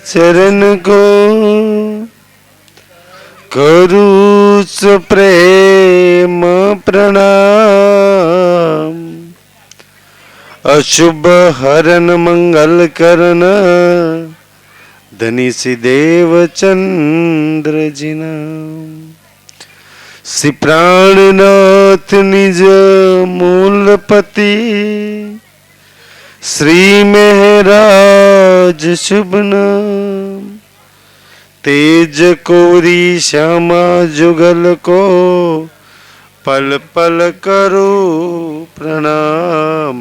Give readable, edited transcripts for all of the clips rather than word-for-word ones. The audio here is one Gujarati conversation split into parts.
चरण को करूँ प्रेम प्रणाम। अशुभ हरन मंगल करन धनी श्री देव चंद्र जी नाम। श्री प्राणनाथ निज मूलपति श्री महराज शुभ नाम। तेज कोरी श्यामा जुगल को पल पल करो प्रणाम।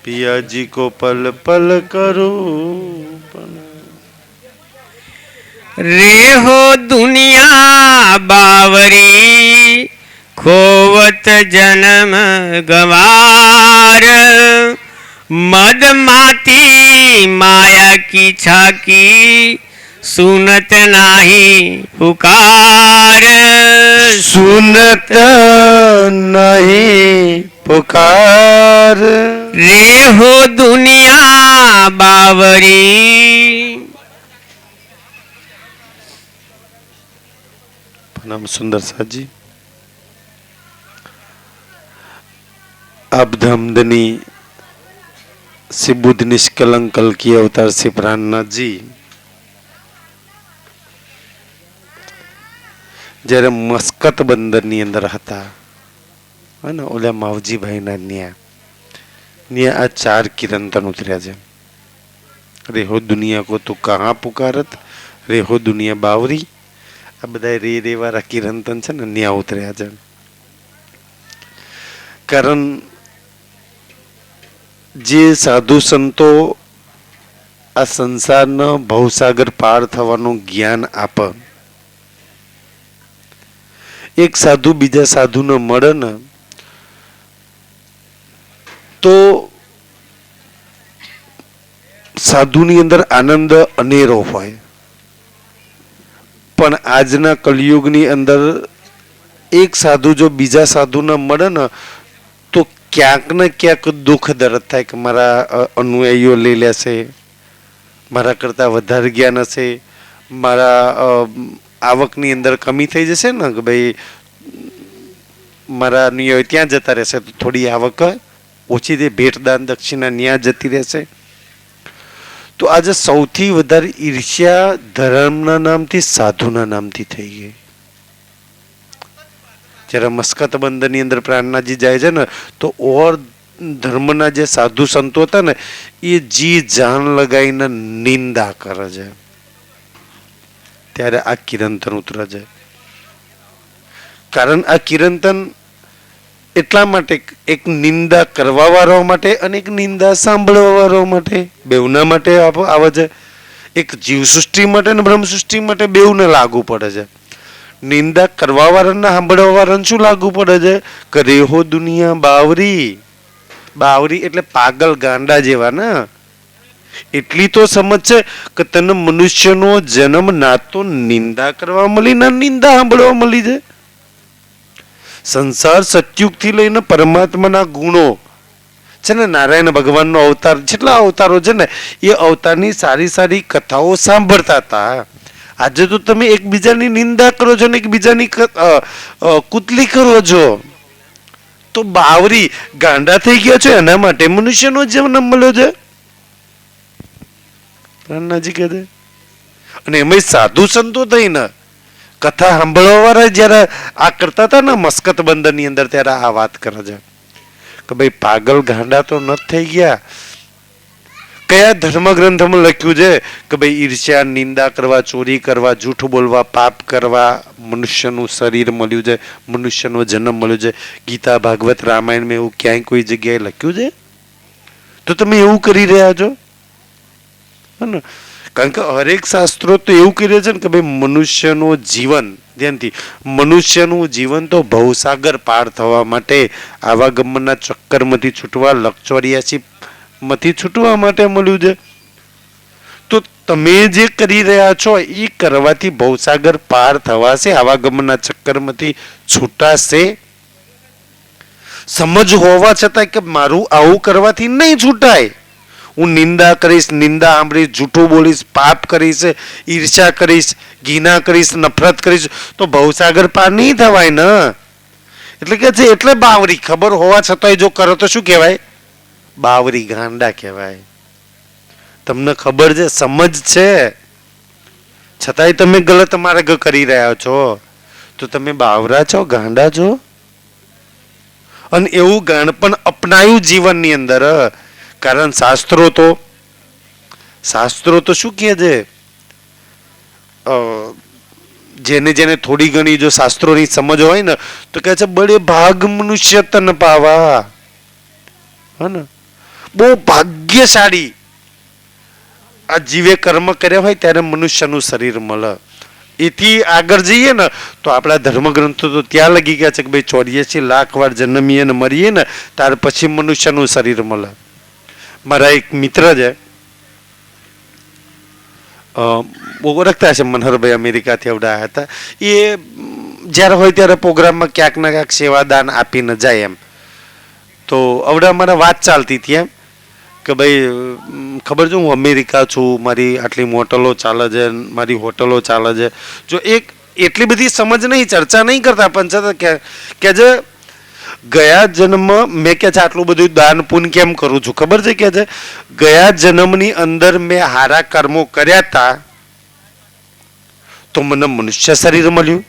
पिया जी को पल पल करो प्रणाम। रे हो दुनिया बावरी खोवत जन्म गवार। मद माती माया की छाकी सुनत नाही पुकार। सुनत नहीं पुकार। रे हो दुनिया बावरी। प्रणाम सुंदर साथ जी। अब धमदनी श्री बुद्ध निष्कलंक कल की अवतार श्री प्राणनाथ जी जયારે મસ્કત બંદરની અંદર હતા અને ઓલા માવજીભાઈના ન્યા આ 4 કિરંતન ઉતર્યા છે। રે હો દુનિયા કો તું કહાં પુકારત, રે હો દુનિયા બાવરી, આ બધા રે રે વાળા કિરંતન છે ને ન્યા ઉતર્યા છે। કારણ જે સાધુ સંતો આ સંસારના ભવસાગર પાર થવાનું જ્ઞાન આપે, એક સાધુ બીજા સાધુને મળે ને તો સાધુની અંદર આનંદ અનેરો હોય, પણ આજના કલિયુગની અંદર એક સાધુ જો બીજા સાધુને મળે ને તો ક્યાંક ને ક્યાંક દુઃખ દર્દ થાય કે મારા અનુયાયીઓ લઈ લેશે, મારા કરતા વધારે જ્ઞાન હશે, મારા આવકની અંદર કમી થઈ જશે ને કે ભાઈ મારા અનુયાયી ત્યાં જતા રહેશે તો થોડી આવક ઓછી થઈ, ભેટ દાન દક્ષિણા ન્યા જતી રહેશે। તો આજે સૌથી વધારે ઈર્ષ્યા ધર્મના નામથી સાધુના નામથી થઈ ગઈ। જ્યારે મસ્કત બંદરની અંદર પ્રાણનાથજી જાય છે ને તો ઓર ધર્મના જે સાધુ સંતો હતા ને એ જી જાન લગાવીને નિંદા કરે છે, ત્યારે આ કિરંતન ઉતરે છે। કારણ આ કિરંતન એટલા માટે એક નિંદા કરવા વાળા માટે અને એક નિંદા સાંભળવા વાળા માટે બેઉના માટે આવે છે। એક જીવ સૃષ્ટિ માટે અને બ્રહ્મ સૃષ્ટિ માટે બેઉને લાગુ પડે છે। નિંદા કરવા વાળાને સાંભળવા વાળાને શું લાગુ પડે છે કે રેહો દુનિયા બાવરી, બાવરી એટલે પાગલ ગાંડા જેવા ને। એટલી તો સમજ છે કે તને મનુષ્યનો જન્મ ના તો નિંદા કરવા મળી ના નિંદા સાંભળવા મળી છે। સંસાર સતયુગથી લઈને પરમાત્માના ગુણો છે ને, નારાયણ ભગવાનનો અવતાર જેટલા અવતારો છે ને એ અવતારની સારી સારી કથાઓ સાંભળતા હતા। આજે તો તમે એકબીજાની નિંદા કરો છો ને એકબીજાની કુતલી કરો છો, તો બાવરી ગાંડા થઈ ગયા છો એના માટે મનુષ્યનો જન્મ મળ્યો છે પ્રાણનાથજી કહે છે। અને એમાં સાધુ સંતો થઈને કથા સાંભળવા વાળા જયારે આ કરતા હતા ને મસ્કત બંદરની અંદર ત્યારે આ વાત કરે છે કે ભાઈ પાગલ ગાંડા તો ન થઈ ગયા। કયા ધર્મ ગ્રંથમાં લખ્યું છે કે ભાઈ ઈર્ષ્યા, નિંદા કરવા, ચોરી કરવા, જૂઠ બોલવા, પાપ કરવા મનુષ્યનું શરીર મળ્યું છે, મનુષ્યનો જન્મ મળ્યો છે? ગીતા, ભાગવત, રામાયણમાં એવું ક્યાંય કોઈ જગ્યાએ લખ્યું છે? તો તમે એવું કરી રહ્યા છો ને? કારણ કે હરેક શાસ્ત્રો તો એવું કહી રહ્યા છે ને કે ભાઈ મનુષ્યનું જીવન, ધ્યાનથી, મનુષ્યનું જીવન તો ભવસાગર પાર થવા માટે આવાગમનના ચક્કરમાંથી છૂટવા, લક્ષ 84 માંથી છૂટવા માટે મળ્યું છે। તો તમે જે કરી રહ્યા છો એ કરવાથી ભવસાગર પાર થવાશે, આવાગમનના ચક્કરમાંથી છૂટાશે। સમજ હોવા છતાં કે મારું આવું કરવાથી નહીં છૂટાય, હું નિંદા કરીશ, નિંદા સાંભળીશ, જૂઠું બોલીશ, પાપ કરીશ, ઈર્ષ્યા કરીશ, ઘૃણા કરીશ, નફરત કરીશ, તો ભવસાગર પાર નહીં થવાય ને. એટલે કે છે એટલે બાવરી, ખબર હોવા છતાંય જો કરો તો શું કહેવાય? બાવરી, ગાંડા કહેવાય. તમને ખબર છે, સમજ છે, છતાંય તમે ગલત માર્ગ કરી રહ્યા છો, તો તમે બાવરા છો, ગાંડા છો. અને એવું ગાણપણ અપનાયું જીવનની અંદર. કારણ શાસ્ત્રો તો શું કહે છે? જેને જેને થોડી ઘણી જો શાસ્ત્રોની સમજ હોય ને તો કહે છે બડે ભાગ મનુષ્ય તન પાવા. હા ને, બહુ ભાગ્યશાળી આ જીવે કર્મ કર્યા હોય ત્યારે મનુષ્યનું શરીર મળે. એથી આગળ જઈએ ને તો આપણા ધર્મગ્રંથો તો ત્યાં લગી ગયા છે કે ભાઈ 84 લાખ વાર જન્મીએ ને મરીએ ને ત્યાર પછી મનુષ્યનું શરીર મળે. મારા એક મિત્ર છે, બહુ ઓળખતા છે, મનહરભાઈ, અમેરિકાથી આવડા હતા. એ જ્યારે હોય ત્યારે પ્રોગ્રામમાં ક્યાંક ના ક્યાંક સેવાદાન આપીને જાય એમ. તો આવડા મારા વાત ચાલતી હતી એમ કે ભાઈ ખબર છે હું અમેરિકા છું, મારી આટલી હોટલો ચાલે છે, મારી હોટલો ચાલે છે. જો એક એટલી બધી સમજ નહીં, ચર્ચા નહીં કરતા, પણ છતાં કે જે ગયા જન્મ મેં કે છે આટલું બધું દાન પુણ્ય કેમ કરું છું ખબર છે? કે છે ગયા જન્મની અંદર મેં હારા કર્મો કર્યા હતા તો મને મનુષ્ય શરીર મળ્યું.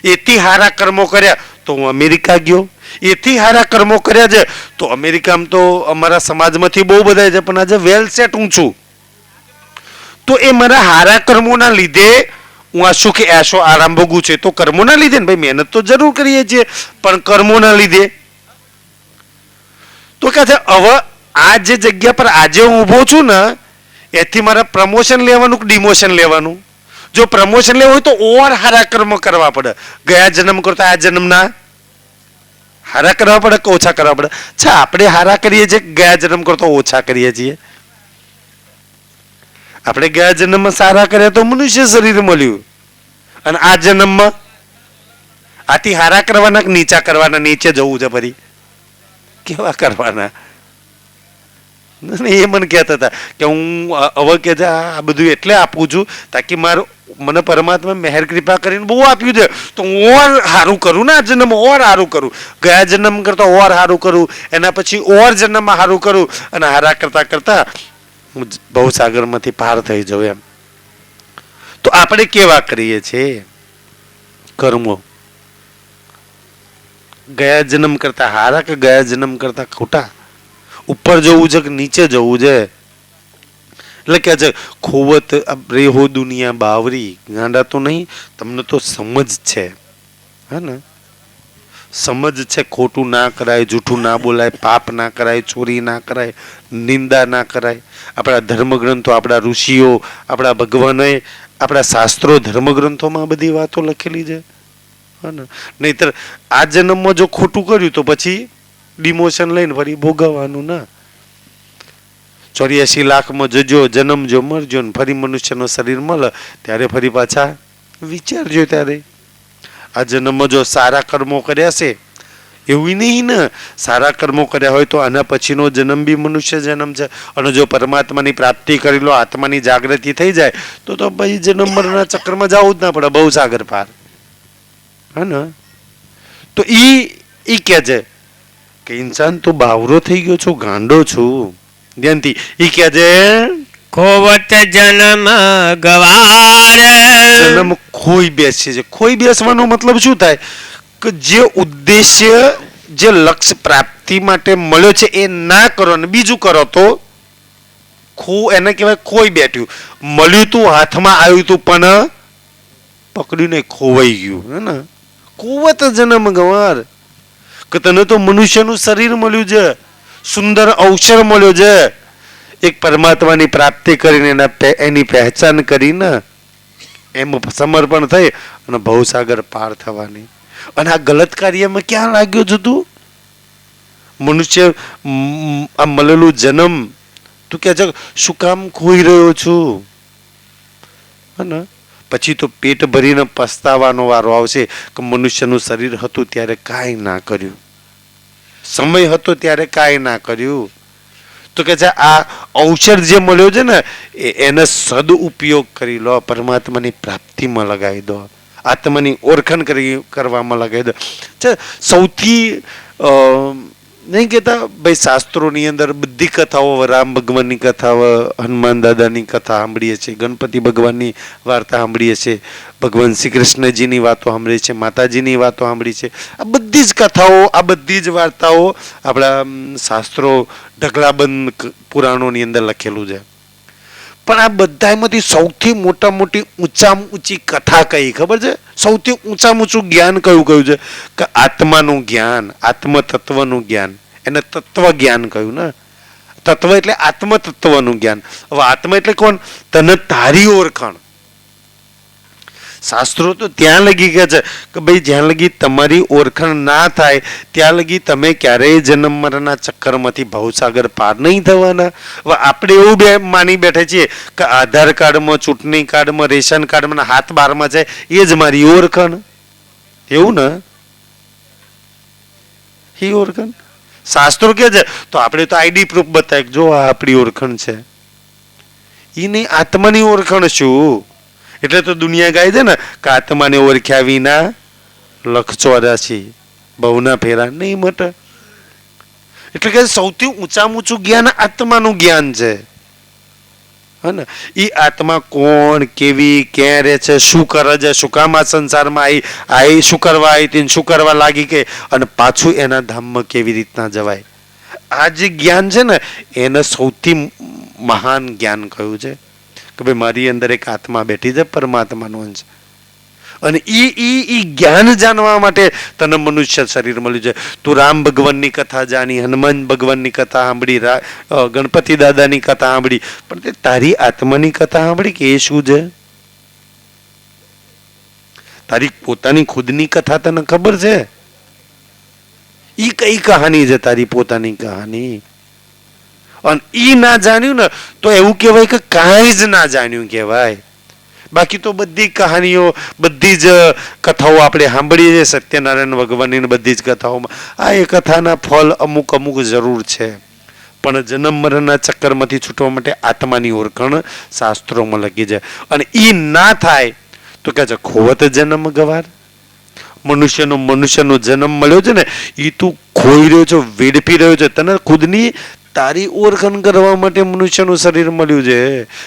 એથી હારા કર્મો કર્યા તો હું અમેરિકા ગયો. એથી હારા કર્મો કર્યા છે તો અમેરિકામાં તો અમારા સમાજમાંથી બહુ બધા છે, પણ આજે વેલ સેટ હું છું. તો એ મારા હારા કર્મોના લીધે હું આ સુખ એશો આરામ ભોગું છે. તો કર્મોના લીધે ને ભાઈ, મહેનત તો જરૂર કરીએ છીએ, પણ કર્મોના લીધે. તો કે છે હવે આ જે જગ્યા પર આજે હું ઊભો છું ને એથી મારે પ્રમોશન લેવાનું કે ડિમોશન લેવાનું? જો પ્રમોશન લેવું હોય તો ઓર હારા કર્મ કરવા પડે. ગયા જન્મ કરતા આ જન્મના હારા કરવા પડે કે ઓછા કરવા પડે? અચ્છા, આપણે હારા કરીએ છીએ, ગયા જન્મ કરતા ઓછા કરીએ છીએ. આપણે ગયા જન્મમાં સારા કર્યા તો મનુષ્ય શરીર મળ્યું, અને આ જન્મમાં આથી હારા કરવાના કે નીચા કરવાના? નીચે જવું છે ફરી. કેવા કરવાના? એ મને કહેતા હતા કે હું હવે કે છે આ બધું એટલે આપું છું તાકી મને પરમાત્મા મહેર કૃપા કરીને બહુ આપ્યું છે તો હું ઓર સારું કરું ને, આ જન્મ ઓર સારું કરું, ગયા જન્મ કરતા ઓર સારું કરું, એના પછી ઓર જન્મમાં સારું કરું, અને હારા કરતા કરતા હું ભવસાગરમાંથી પાર થઈ જાઉં એમ. તો આપણે કેવા કરીએ છીએ કર્મો? ગયા જન્મ કરતા હારા કે ગયા જન્મ કરતા ખોટા? ઉપર જવું છે કે નીચે જવું છે? એટલે કે છે ખોવત રેહો દુનિયા બાવરી, ગાંડા તો નહીં, તમને તો સમજ છે. હા ને, સમજ છે ખોટું ના કરાય, જૂઠું ના બોલાય, પાપ ના કરાય, ચોરી ના કરાય, નિંદા ના કરાય. આપણા ધર્મગ્રંથો, આપણા ઋષિઓ, આપણા ભગવાનોએ, આપણા શાસ્ત્રો, ધર્મગ્રંથોમાં બધી વાતો લખેલી છે. હા ને, નહીતર આ જન્મમાં જો ખોટું કર્યું તો પછી ડિમોશન લઈને ફરી ભોગવવાનું ના. 84 લાખમાં જજો, જન્મજો, મરજો ને ફરી મનુષ્યનો શરીર મળે ત્યારે ફરી પાછા વિચારજો. ત્યારે આ જન્મમાં જો સારા કર્મો કર્યા છે, એવું નહીં ને, સારા કર્મો કર્યા હોય તો આના પછીનો જન્મ બી મનુષ્ય જન્મ છે. અને જો પરમાત્માની પ્રાપ્તિ કરી લો, આત્માની જાગૃતિ થઈ જાય તો ભાઈ જન્મ મરણના ચક્રમાં જવું જ ના પડે, બહુ સાગર પાર. હા ને, તો ઈ કે છે કે ઇન્સાન તો બાવરો થઈ ગયો છું, ગાંડો છું. ધ્યાનથી ઈ કે છે ખોવત જન્મ ગવાર. જન્મ ખોઈ બેસે છે. ખોઈ બેસવાનો મતલબ શું થાય? કે જે ઉદ્દેશ્ય, જે લક્ષ્ય પ્રાપ્તિ માટે મળ્યો છે એ ના કરો ને બીજું કરો તો એને કહેવાય ખોઈ બેઠ્યું. મળ્યું તું, હાથમાં આવ્યું તું, પણ પકડીને ખોવાઈ ગયું. હે ને, ખોવત જન્મ ગવાર. કે તને તો મનુષ્યનું શરીર મળ્યું છે, સુંદર અવસર મળ્યો છે, એક પરમાત્માની પ્રાપ્તિ કરીને એની પહેચાન કરીને એમ સમર્પણ થઈ અને ભવસાગર પાર થવાની. અને આ ગલત કાર્યમાં ક્યાં લાગ્યો છું તું? મનુષ્ય આ મળેલું જન્મ તું કે છે શું કામ ખોઈ રહ્યો છું? હે, પછી તો પેટ ભરીને પસ્તાવાનો વારો આવશે કે મનુષ્યનું શરીર હતું ત્યારે કાંઈ ના કર્યું, સમય હતો ત્યારે કાંઈ ના કર્યું. તો કે છે આ અવસર જે મળ્યો છે ને એને સદુપયોગ કરી લો, પરમાત્માની પ્રાપ્તિમાં લગાવી દો, આત્માની ઓળખાણ કરવામાં લગાવી દો. સૌથી નહીં કહેતા ભાઈ શાસ્ત્રોની અંદર બધી કથાઓ, રામ ભગવાનની કથાઓ, હનુમાન દાદાની કથા સાંભળીએ છીએ, ગણપતિ ભગવાનની વાર્તા સાંભળીએ છીએ, ભગવાન શ્રી કૃષ્ણજીની વાતો સાંભળીએ છીએ, માતાજીની વાતો સાંભળી છે. આ બધી જ કથાઓ, આ બધી જ વાર્તાઓ આપણા શાસ્ત્રો ઢગલાબંધ પુરાણોની અંદર લખેલું છે. પણ આ બધામાંથી સૌથી મોટી ઊંચામાં ઊંચી કથા કઈ ખબર છે? સૌથી ઊંચામાં ઊંચું જ્ઞાન કયું છે? કે આત્માનું જ્ઞાન, આત્મ તત્વનું જ્ઞાન. એને તત્વ જ્ઞાન કહ્યું ને. તત્વ એટલે આત્મ તત્વનું જ્ઞાન. હવે આત્મા એટલે કોણ? તને તારી ઓળખાણ. શાસ્ત્રો તો ત્યાં લગી ગયા છે કે ભાઈ જ્યાં લગી તમારી ઓળખાણ ના થાય ત્યાં લગી તમે ક્યારેય જન્મ મરણના ચક્કરમાંથી ભવસાગર પાર નહીં થવાના. હવે આપણે એવું માની બેઠા છીએ કે આધાર કાર્ડમાં, ચૂંટણી કાર્ડમાં, રેશન કાર્ડમાં હાથ બારમાં છે એ જ મારી ઓળખાણ. એવું ને, એ ઓળખાણ શાસ્ત્રો કે છે. તો આપણે તો આઈડી પ્રૂફ બતાવે જો આ આપણી ઓળખાણ છે. એ નહીં, આત્માની ઓળખાણ શું? એટલે તો દુનિયા ગાય છે ને કે આત્માને ઓળખ્યા વિના લખ 84 બહુના ફેરા નહીં મટે. એટલે કે સૌથી ઊંચામાં ઊંચું જ્ઞાન આત્માનું જ્ઞાન છે. હે ને? એ આત્મા કોણ, કેવી, ક્યાં રહે છે, શું કરે છે, શું કામ આ સંસારમાં આવી, શું કરવા આવી, શું કરવા લાગી કે, અને પાછું એના ધામમાં કેવી રીતના જવાય. આ જે જ્ઞાન છે ને એને સૌથી મહાન જ્ઞાન કહ્યું છે કે ભાઈ મારી અંદર એક આત્મા બેઠી છે, પરમાત્માનો અંશ. અને ઈ જ્ઞાન જાણવા માટે તને મનુષ્ય શરીર મળ્યું છે. તું રામ ભગવાનની કથા જાણી, હનુમાન ભગવાનની કથા સાંભળી, ગણપતિ દાદાની કથા સાંભળી, પણ તે તારી આત્માની કથા સાંભળી કે એ શું છે? તારી પોતાની ખુદની કથા તને ખબર છે? ઈ કઈ કહાની છે તારી પોતાની કહાની? અને ઈ ના જાણ્યું ને તો એવું કહેવાય કે કાંઈ જ ના જાણ્યું કહેવાય. બાકી તો બધી કહાનીઓ, બધી જ કથાઓ આપણે સાંભળીએ છીએ સત્યનારાયણ ભગવાનની બધી જ કથાઓમાં. આ એ કથાના ફળ અમુક જરૂર છે, પણ જન્મ મરણના ચક્કરમાંથી છૂટવા માટે આત્માની ઓળખાણ શાસ્ત્રોમાં લખી છે. અને ઈ ના થાય તો કે છે ખોવત જન્મ ગવાર. મનુષ્યનો જન્મ મળ્યો છે ને એ તું ખોઈ રહ્યો છો, વેડફી રહ્યો છે. તને ખુદની તારી ઓળખાણ કરવા માટે મનુષ્યનું શરીર મળ્યું છે.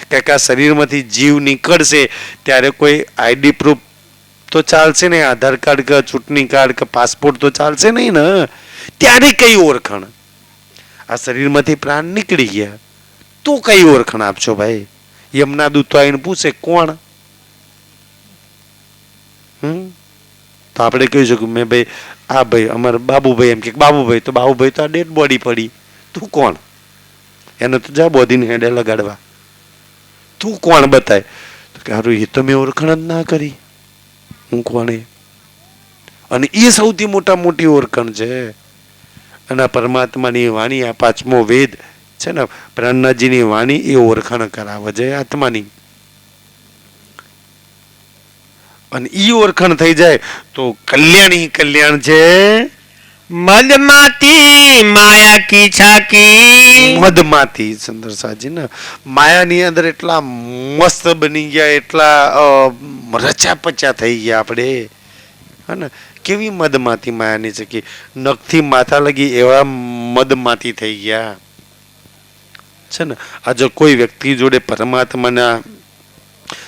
કે આ શરીરમાંથી જીવ નીકળશે ત્યારે કોઈ આઈડી પ્રૂફ તો ચાલશે ને, આધાર કાર્ડ કે ચૂંટણી કાર્ડ કે પાસપોર્ટ તો ચાલશે નહીં ને. ત્યારે કઈ ઓળખાણ? આ શરીરમાંથી પ્રાણ નીકળી ગયા તો કઈ ઓળખાણ આપશો ભાઈ? યમના દૂતો આવીને પૂછે કોણ? તો આપણે કહી શકું મેં ભાઈ આ ભાઈ અમારા બાબુભાઈ. એમ કે બાબુભાઈ તો આ ડેડ બોડી પડી. તું કોણ? એને તો જા બોધીને હેડે લગાડવા. તું કોણ બતાય? તો કે હારું એ તો મેં ઓળખાણ જ ના કરી, હું કોણ એ? અને એ સૌથી મોટી ઓળખાણ છે. અને આ પરમાત્માની વાણી, આ 5મો વેદ છે ને, પ્રાણનાથજીની વાણી, એ ઓળખાણ કરાવે છે આત્માની. અને ઈ ઓળખાણ થઈ જાય તો કલ્યાણ છે. મદમાતી માયા કી છાકી. મદમાતી સુંદર સાજી ને માયાની અંદર એટલા મસ્ત બની ગયા, એટલા રચા પચા થઈ ગયા આપણે. હે ને? કેવી મદમાતી માયાની છે કે નખથી માથા લગી એવા મદમાતી થઈ ગયા છે ને. આજે કોઈ વ્યક્તિ જોડે પરમાત્માના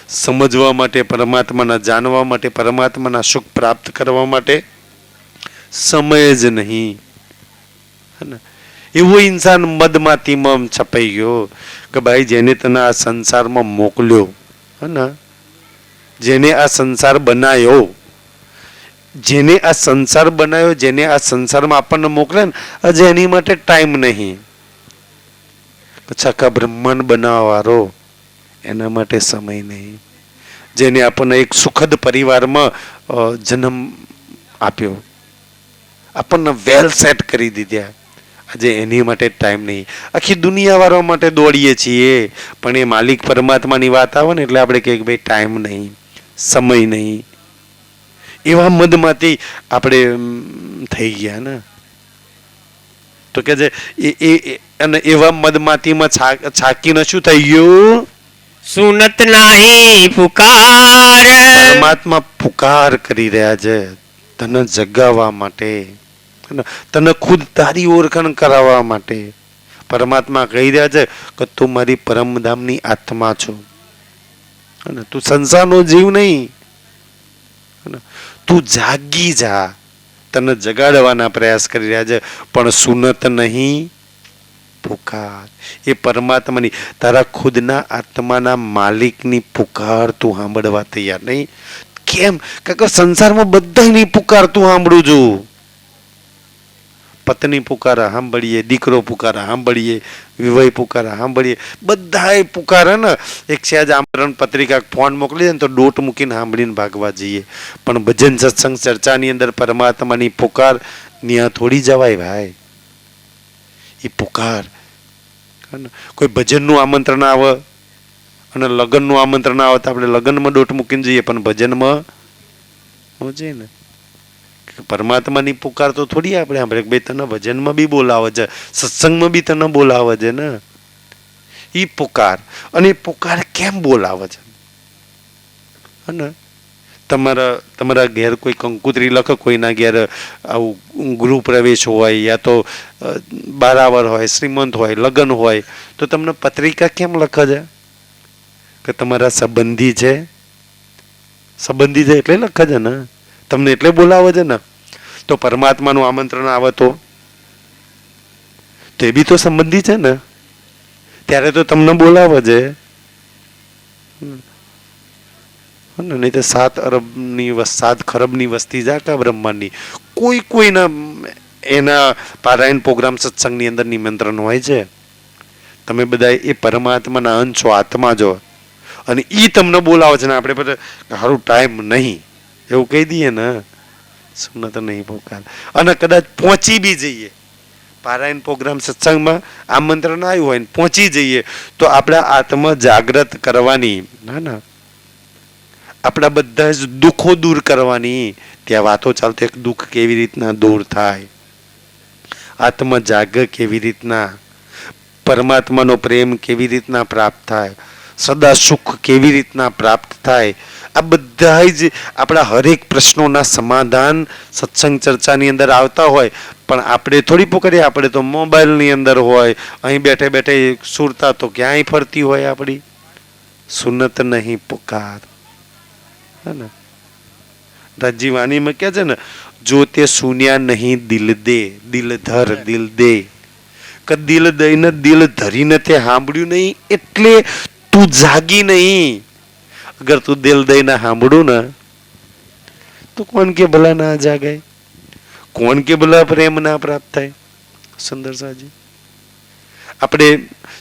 સમજવા માટે, પરમાત્માના જાણવા માટે, પરમાત્માના સુખ પ્રાપ્ત કરવા માટે સમય જ નહીં. એવો ઇન્સાન મદમાતીમાં છપાઈ ગયો કે ભાઈ જેને તને આ સંસારમાં મોકલ્યો, હે ને, જેને આ સંસાર બનાવ્યો, જેને આ સંસારમાં આપણને મોકલે ને, આજે એની માટે ટાઈમ નહીં. આખા બ્રહ્માંડ બનાવવાવાળો, એના માટે સમય નહીં. જેને આપણને એક સુખદ પરિવારમાં જન્મ આપ્યો, આપણને વેલ સેટ કરી દીધા, આજે એની માટે ટાઈમ નહીં. આખી દુનિયાવાળા માટે દોડીએ છીએ, પણ એ માલિક પરમાત્માની વાત આવે ને એટલે આપણે કહીએ કે ભાઈ ટાઈમ નહીં, સમય નહીં. એવા મદમાંથી આપણે થઈ ગયા ને. તો કે છે અને એવા મદમાતીમાં છાકીને શું થઈ ગયું? સુનત નાહી પુકાર. પરમાત્મા પુકાર કરી રહ્યા છે તને જગાવવા માટે, તને ખુદ તારી ઓળખાણ કરાવવા માટે. પરમાત્મા કહી રહ્યા છે કે તું મારી પરમધામની આત્મા છો, અને તું સંસારનો જીવ નહીં, તું જાગી જા. તને જગાડવાના પ્રયાસ કરી રહ્યા છે, પણ સુનત નહીં પુકાર. એ પરમાત્માની, તારા ખુદના આત્માના માલિકની પુકાર તું સાંભળવા તૈયાર નહીં. કેમ? કારણ કે સંસારમાં બધાની પુકાર તું સાંભળું છું. પત્ની પુકારા સાંભળીએ, દીકરો પુકારા સાંભળીએ, વિવાહ પુકારા સાંભળીએ, બધાય પુકારે ને. એક સહેજ આમંત્રણ પત્રિકા ફોન મોકલી દે ને તો ડોટ મૂકીને સાંભળીને ભાગવા જઈએ. પણ ભજન સત્સંગ ચર્ચાની અંદર પરમાત્માની પુકાર ત્યાં થોડી જવાય ભાઈ. એ પુકાર, કોઈ ભજનનું આમંત્રણ આવે અને લગ્નનું આમંત્રણ આવે તો આપણે લગ્નમાં ડોટ મૂકીને જઈએ, પણ ભજનમાં જઈએ ને. પરમાત્માની પુકાર તો થોડી આપણે સાંભળે કે ભાઈ તને ભજનમાં બી બોલાવે છે, સત્સંગમાં બી તને બોલાવે છે ને. એ પુકાર, અને એ પુકાર કેમ બોલાવે છે? અને તમારા ઘેર કોઈ કંકુતરી લખે, કોઈના ઘેર આવું ગૃહ પ્રવેશ હોય, યા તો બારાવર હોય, શ્રીમંત હોય, લગ્ન હોય, તો તમને પત્રિકા કેમ લખે છે? કે તમારા સંબંધી છે, સંબંધી છે એટલે લખે છે ને, તમને એટલે બોલાવે છે ને. તો પરમાત્માનું આમંત્રણ આવે તો એ બી તો સંબંધી છે ને, ત્યારે તો તમને બોલાવે છે. નહીં તો 7 અરબની 7 ખરબની વસ્તી જાકા બ્રહ્માંડની, કોઈના એના પારાયણ પ્રોગ્રામ સત્સંગની અંદર નિમંત્રણ હોય છે. તમે બધા એ પરમાત્માના અંશ છો, આત્મા જો, અને એ તમને બોલાવે છે ને. આપણે બધા સારું ટાઈમ નહીં એવું કહી દઈએ ને, સુનત નહીં પુકાર. અને કદાચ પહોંચી બી જઈએ, પારાયણ પ્રોગ્રામ સત્સંગમાં આમંત્રણ આવ્યું હોય ને પહોંચી જઈએ, તો આપણા આત્મા જાગૃત કરવાની, ના આપણા બધા જ દુઃખો દૂર કરવાની ત્યાં વાતો ચાલતી. એક દુઃખ કેવી રીતના દૂર થાય, આત્મા જાગે કેવી રીતના, પરમાત્માનો પ્રેમ કેવી રીતના પ્રાપ્ત થાય, સદા સુખ કેવી રીતના પ્રાપ્ત થાય, આ બધા જ આપણા હરેક પ્રશ્નોના સમાધાન સત્સંગ ચર્ચાની અંદર આવતા હોય. પણ આપણે થોડી પુકારીએ, આપણે તો મોબાઈલની અંદર હોય, અહીં બેઠે બેઠે સુરતા તો ક્યાંય ફરતી હોય આપણી. સુનત નહીં પુકાર. રાજી વાણીમાં કહે છે ને, જો તે સુન્યા નહીં દિલ દે, દિલ ધર દિલ દે. કે દિલ દઈને દિલ ધરીને તે સાંભળ્યું નહીં એટલે તું જાગી નહીં. અગર તું દિલ દઈને સાંભળું ને તો કોણ કે ભલા ના જાગાય, કોણ કે ભલા પ્રેમ ના પ્રાપ્ત થાય. સુંદર સાજી, આપણે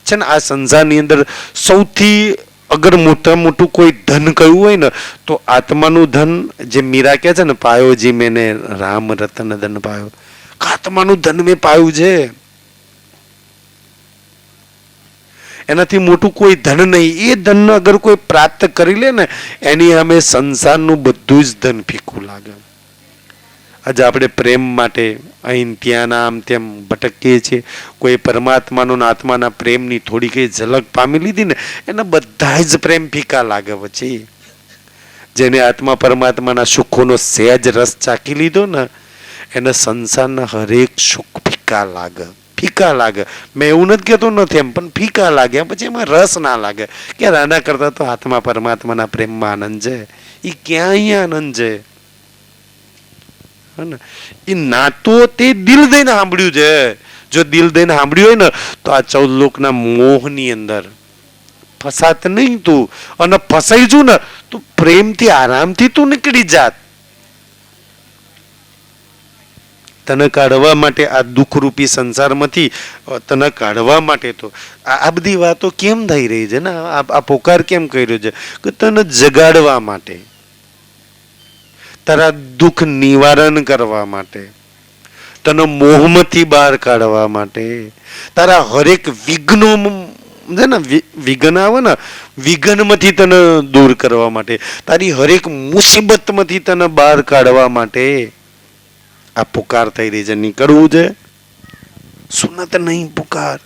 છે ને આ સંસારની અંદર સૌથી અગર મોટા મોટું કોઈ ધન કહ્યું હોય ને તો આત્માનું ધન. જે મીરા કહે છે ને, પાયો જી મેને રામ રતન ધન પાયો. આત્માનું ધન મેં પાયું છે, એનાથી મોટું કોઈ ધન નહીં. એ ધન અગર કોઈ પ્રાપ્ત કરી લે ને, એની સામે સંસારનું બધું જ ધન ફીકું લાગે. આજે આપણે પ્રેમ માટે અહીં ત્યાં આમ તેમ ભટકીએ છીએ. કોઈ પરમાત્માનો આત્માના પ્રેમની થોડી કઈ ઝલક પામી લીધી ને, એના બધા જ પ્રેમ ફીકા લાગે. પછી જેને આત્મા પરમાત્માના સુખોનો સહેજ રસ ચાખી લીધો ને, એને સંસારના હરેક સુખ ફીકા લાગે, ફીકા લાગે. મેં એવું નથી કહેતો નથી એમ, પણ ફીકા લાગે. પછી એમાં રસ ના લાગે કે આના કરતા તો આત્મા પરમાત્માના પ્રેમમાં આનંદ છે. એ ક્યાંય આનંદ છે. એ ના તો તે દિલ દઈને સાંભળ્યું છે. જો દિલ દઈને સાંભળ્યું હોય ને તો આ 14 લોકના મોહની અંદર ફસાત નહીં તું. અને ફસાઈ છું ને તો પ્રેમથી આરામથી તું નીકળી જાત. તને કાઢવા માટે આ દુઃખરૂપી સંસારમાંથી તને કાઢવા માટે તો આ બધી વાતો કેમ થઈ રહી છે ને, આ પોકાર કેમ કર્યો છે કે તને જગાડવા માટે, તારા દુઃખ નિવારણ કરવા માટે, તને મોહમાંથી બહાર કાઢવા માટે, તારા હરેક વિઘ્નો છે ને, વિઘ્ન આવે ને, વિઘ્નમાંથી તને દૂર કરવા માટે, તારી હરેક મુસીબતમાંથી તને બહાર કાઢવા માટે આ પુકાર થઈ રહી છે. નીકળવું છે. સુનત નહીં પુકાર.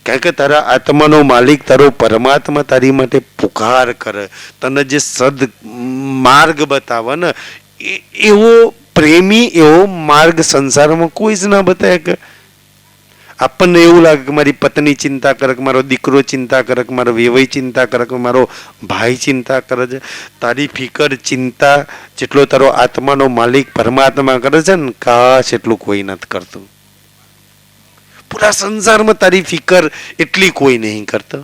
કારણ કે તારા આત્માનો માલિક તારો પરમાત્મા તારી માટે પુકાર કરે, તને જે સદ માર્ગ બતાવે ને એવો પ્રેમી એવો માર્ગ સંસારમાં કોઈ જ ના બતાવે. કે આપણને એવું લાગે કે મારી પત્ની ચિંતા કરે, કે મારો દીકરો ચિંતા કરે, કે મારો વેવાઈ ચિંતા કરે, કે મારો ભાઈ ચિંતા કરે છે. તારી ફિકર ચિંતા જેટલો તારો આત્માનો માલિક પરમાત્મા કરે છે ને, કાશ એટલું કોઈ નથી કરતું. પૂરા સંસારમાં તારી ફિકર એટલી કોઈ નહીં કરતો.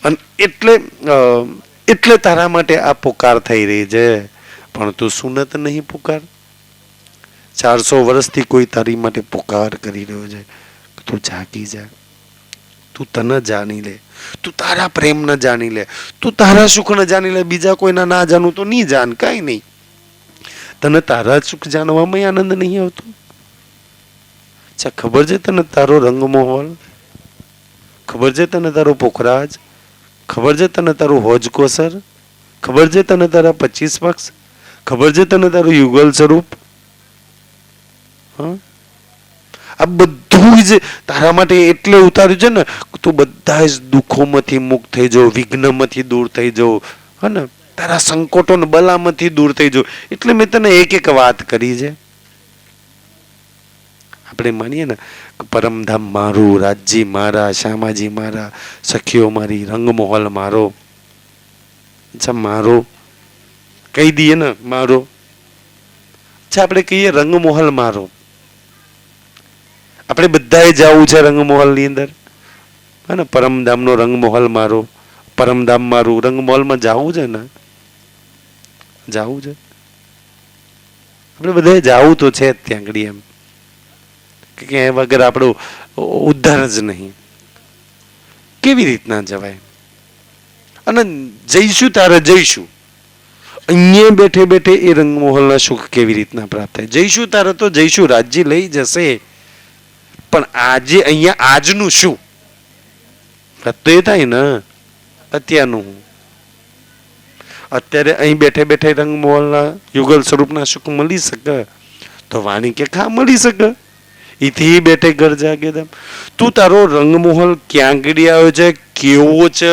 અને એટલે તારા માટે આ પુકાર થઈ રહી છે. પણ તું સુનત નહીં પુકાર. 400 વર્ષથી કોઈ તારી માટે પુકાર કરી રહ્યો છે. તું જાગી જા, તું તને જાણી લે, તું તારા પ્રેમ ને જાણી લે, તું તારા સુખ ને જાણી લે. બીજા કોઈના ના જાણું તો નહીં જાણ, કઈ નહીં. તને તારા સુખ જાણવામાં આનંદ નહીં આવતો? અચ્છા, ખબર છે તને તારો રંગમહોલ? ખબર છે તને તારો પોખરાજ? ખબર છે તને તારું હોજકોસર? ખબર છે તને તારા 25 પક્ષ? ખબર છે તને તારું યુગલ સ્વરૂપ? આ બધું જ તારા માટે એટલે ઉતાર્યું છે ને, તું બધા જ દુઃખોમાંથી મુક્ત થઈ જાવ, વિઘ્નમાંથી દૂર થઈ જાવ, હે ને, તારા સંકટો ને બલામાંથી દૂર થઈ જાવ. એટલે મેં તને એક એક વાત કરી છે. આપણે માનીએ ને પરમધામ મારું, રાજજી મારા, શ્યામાજી મારા, સખીઓ મારી, રંગમહોલ મારો. અચ્છા, મારો કહી દઈએ ને, મારો. અચ્છા, આપણે કહીએ રંગમહોલ મારો. આપણે બધાએ જવું છે રંગમહોલ ની અંદર, હે ને, પરમધામ નો રંગમહોલ મારો, પરમધામ મારું. રંગમહોલ માં જવું છે ને, જવું છે. આપણે બધાએ જવું તો છે જ ત્યાં આગળ. એમ કે વગર આપણું ઉદ્ધાર જ નહીં. કેવી રીતના જવાય? અને જઈશું તારે જઈશું. અહીંયા બેઠે બેઠે એ રંગમહોલના સુખ કેવી રીતના પ્રાપ્ત થાય? જઈશું તારે તો જઈશું, રાજ્ય લઈ જશે. પણ આજે અહીંયા આજનું શું? તો એ થાય ને અત્યારનું. અત્યારે અહીં બેઠે બેઠે રંગમહોલના યુગલ સ્વરૂપના સુખ મળી શકે તો વાણી કે ખા મળી શકે. એથી બેઠે ઘર જાગે તેમ. તું તારો રંગમહોલ ક્યાં ગળી આવ્યો છે, કેવો છે,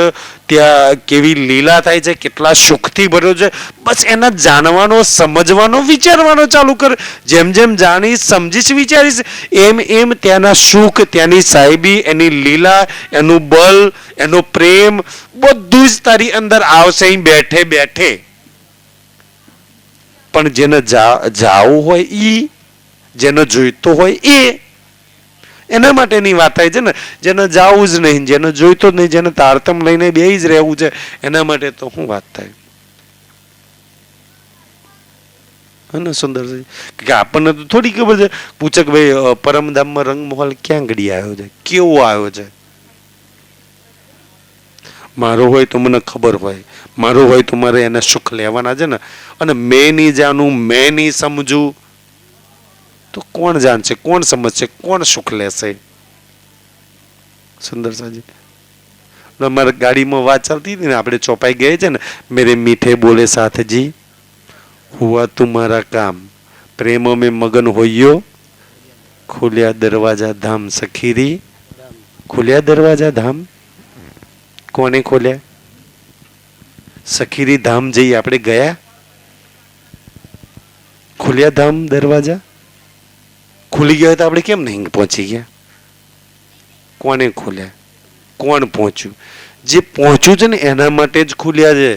ત્યાં કેવી લીલા થાય છે, કેટલા સુખથી ભર્યો છે, બસ એના જાણવાનો, સમજવાનો, વિચારવાનો ચાલુ કર. જેમ જેમ જાણીશ, સમજીશ, વિચારીશ, એમ એમ ત્યાંના સુખ, ત્યાંની સાહેબી, એની લીલા, એનું બલ, એનો પ્રેમ બધું જ તારી અંદર આવશે અહીં બેઠે બેઠે. પણ જેને જાવું હોય ઈ, જેને જોઈતો હોય એ, એના માટેની વાત થાય છે ને. જેને જાવું જ નહીં, જેને જોઈતો જ નહીં, જેને તારતમ લઈને બેહી જ રહેવું છે, એના માટે તો શું વાત થાય? ને સુંદરજી, કે આપણને તો થોડી ખબર છે. પૂછે કે ભાઈ પરમધામમાં રંગમહોલ ક્યાં ઘડી આવ્યો છે, કેવો આવ્યો છે? મારો હોય તો મને ખબર હોય, મારો હોય તો મારે એને સુખ લેવાના છે ને. અને મેં નહીં જાણું, મેં નહીં સમજું તો કોણ જાણશે, કોણ સમજશે, કોણ સુખ લેશે? સુંદર સાજી, અમારે ગાડીમાં વાત ચાલતી હતી ને, આપણે ચોપાઈ ગયે છે ને, મેરે મીઠે બોલે સાથજી હુઆ તુમારા કામ, પ્રેમ में મગન હોયો, ખુલ્યા દરવાજા ધામ સખીરી. ખુલ્યા દરવાજા ધામ કોને ખોલ્યા? સખીરી ધામ જઈ આપણે ગયા. ખુલ્યા ધામ દરવાજા ખુલી ગયા તો આપણે કેમ નહીં પહોંચી ગયા? કોને ખોલ્યા? કોણ પહોંચ્યું? જે પહોંચ્યું છે ને એના માટે જ ખુલ્યા છે.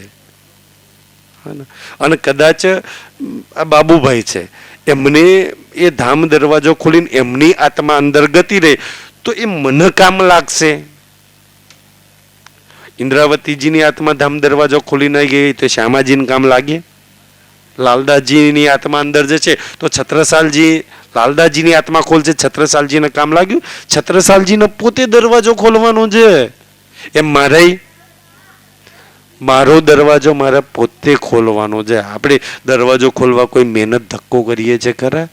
અને કદાચ આ બાબુભાઈ છે, એમને એ ધામ દરવાજો ખોલીને એમની આત્મા અંદર ગતિ રહે તો એ મને કામ લાગશે. ઇન્દ્રાવતીજીની આત્મા ધામ દરવાજો ખોલીને ગઈ તો શ્યામાજીને કામ લાગે. લાલદાસજીની આત્મા અંદર જે છે તો છત્રસાલજી, લાલદાસજીની આત્મા ખોલશે, છત્રસાલજીને કામ લાગ્યું. છત્રસાલજીને પોતે દરવાજો ખોલવાનો છે. એમ મારો દરવાજો મારે પોતે ખોલવાનો છે. આપણે દરવાજો ખોલવા કોઈ મહેનત ધક્કો કરીએ છે ખરા?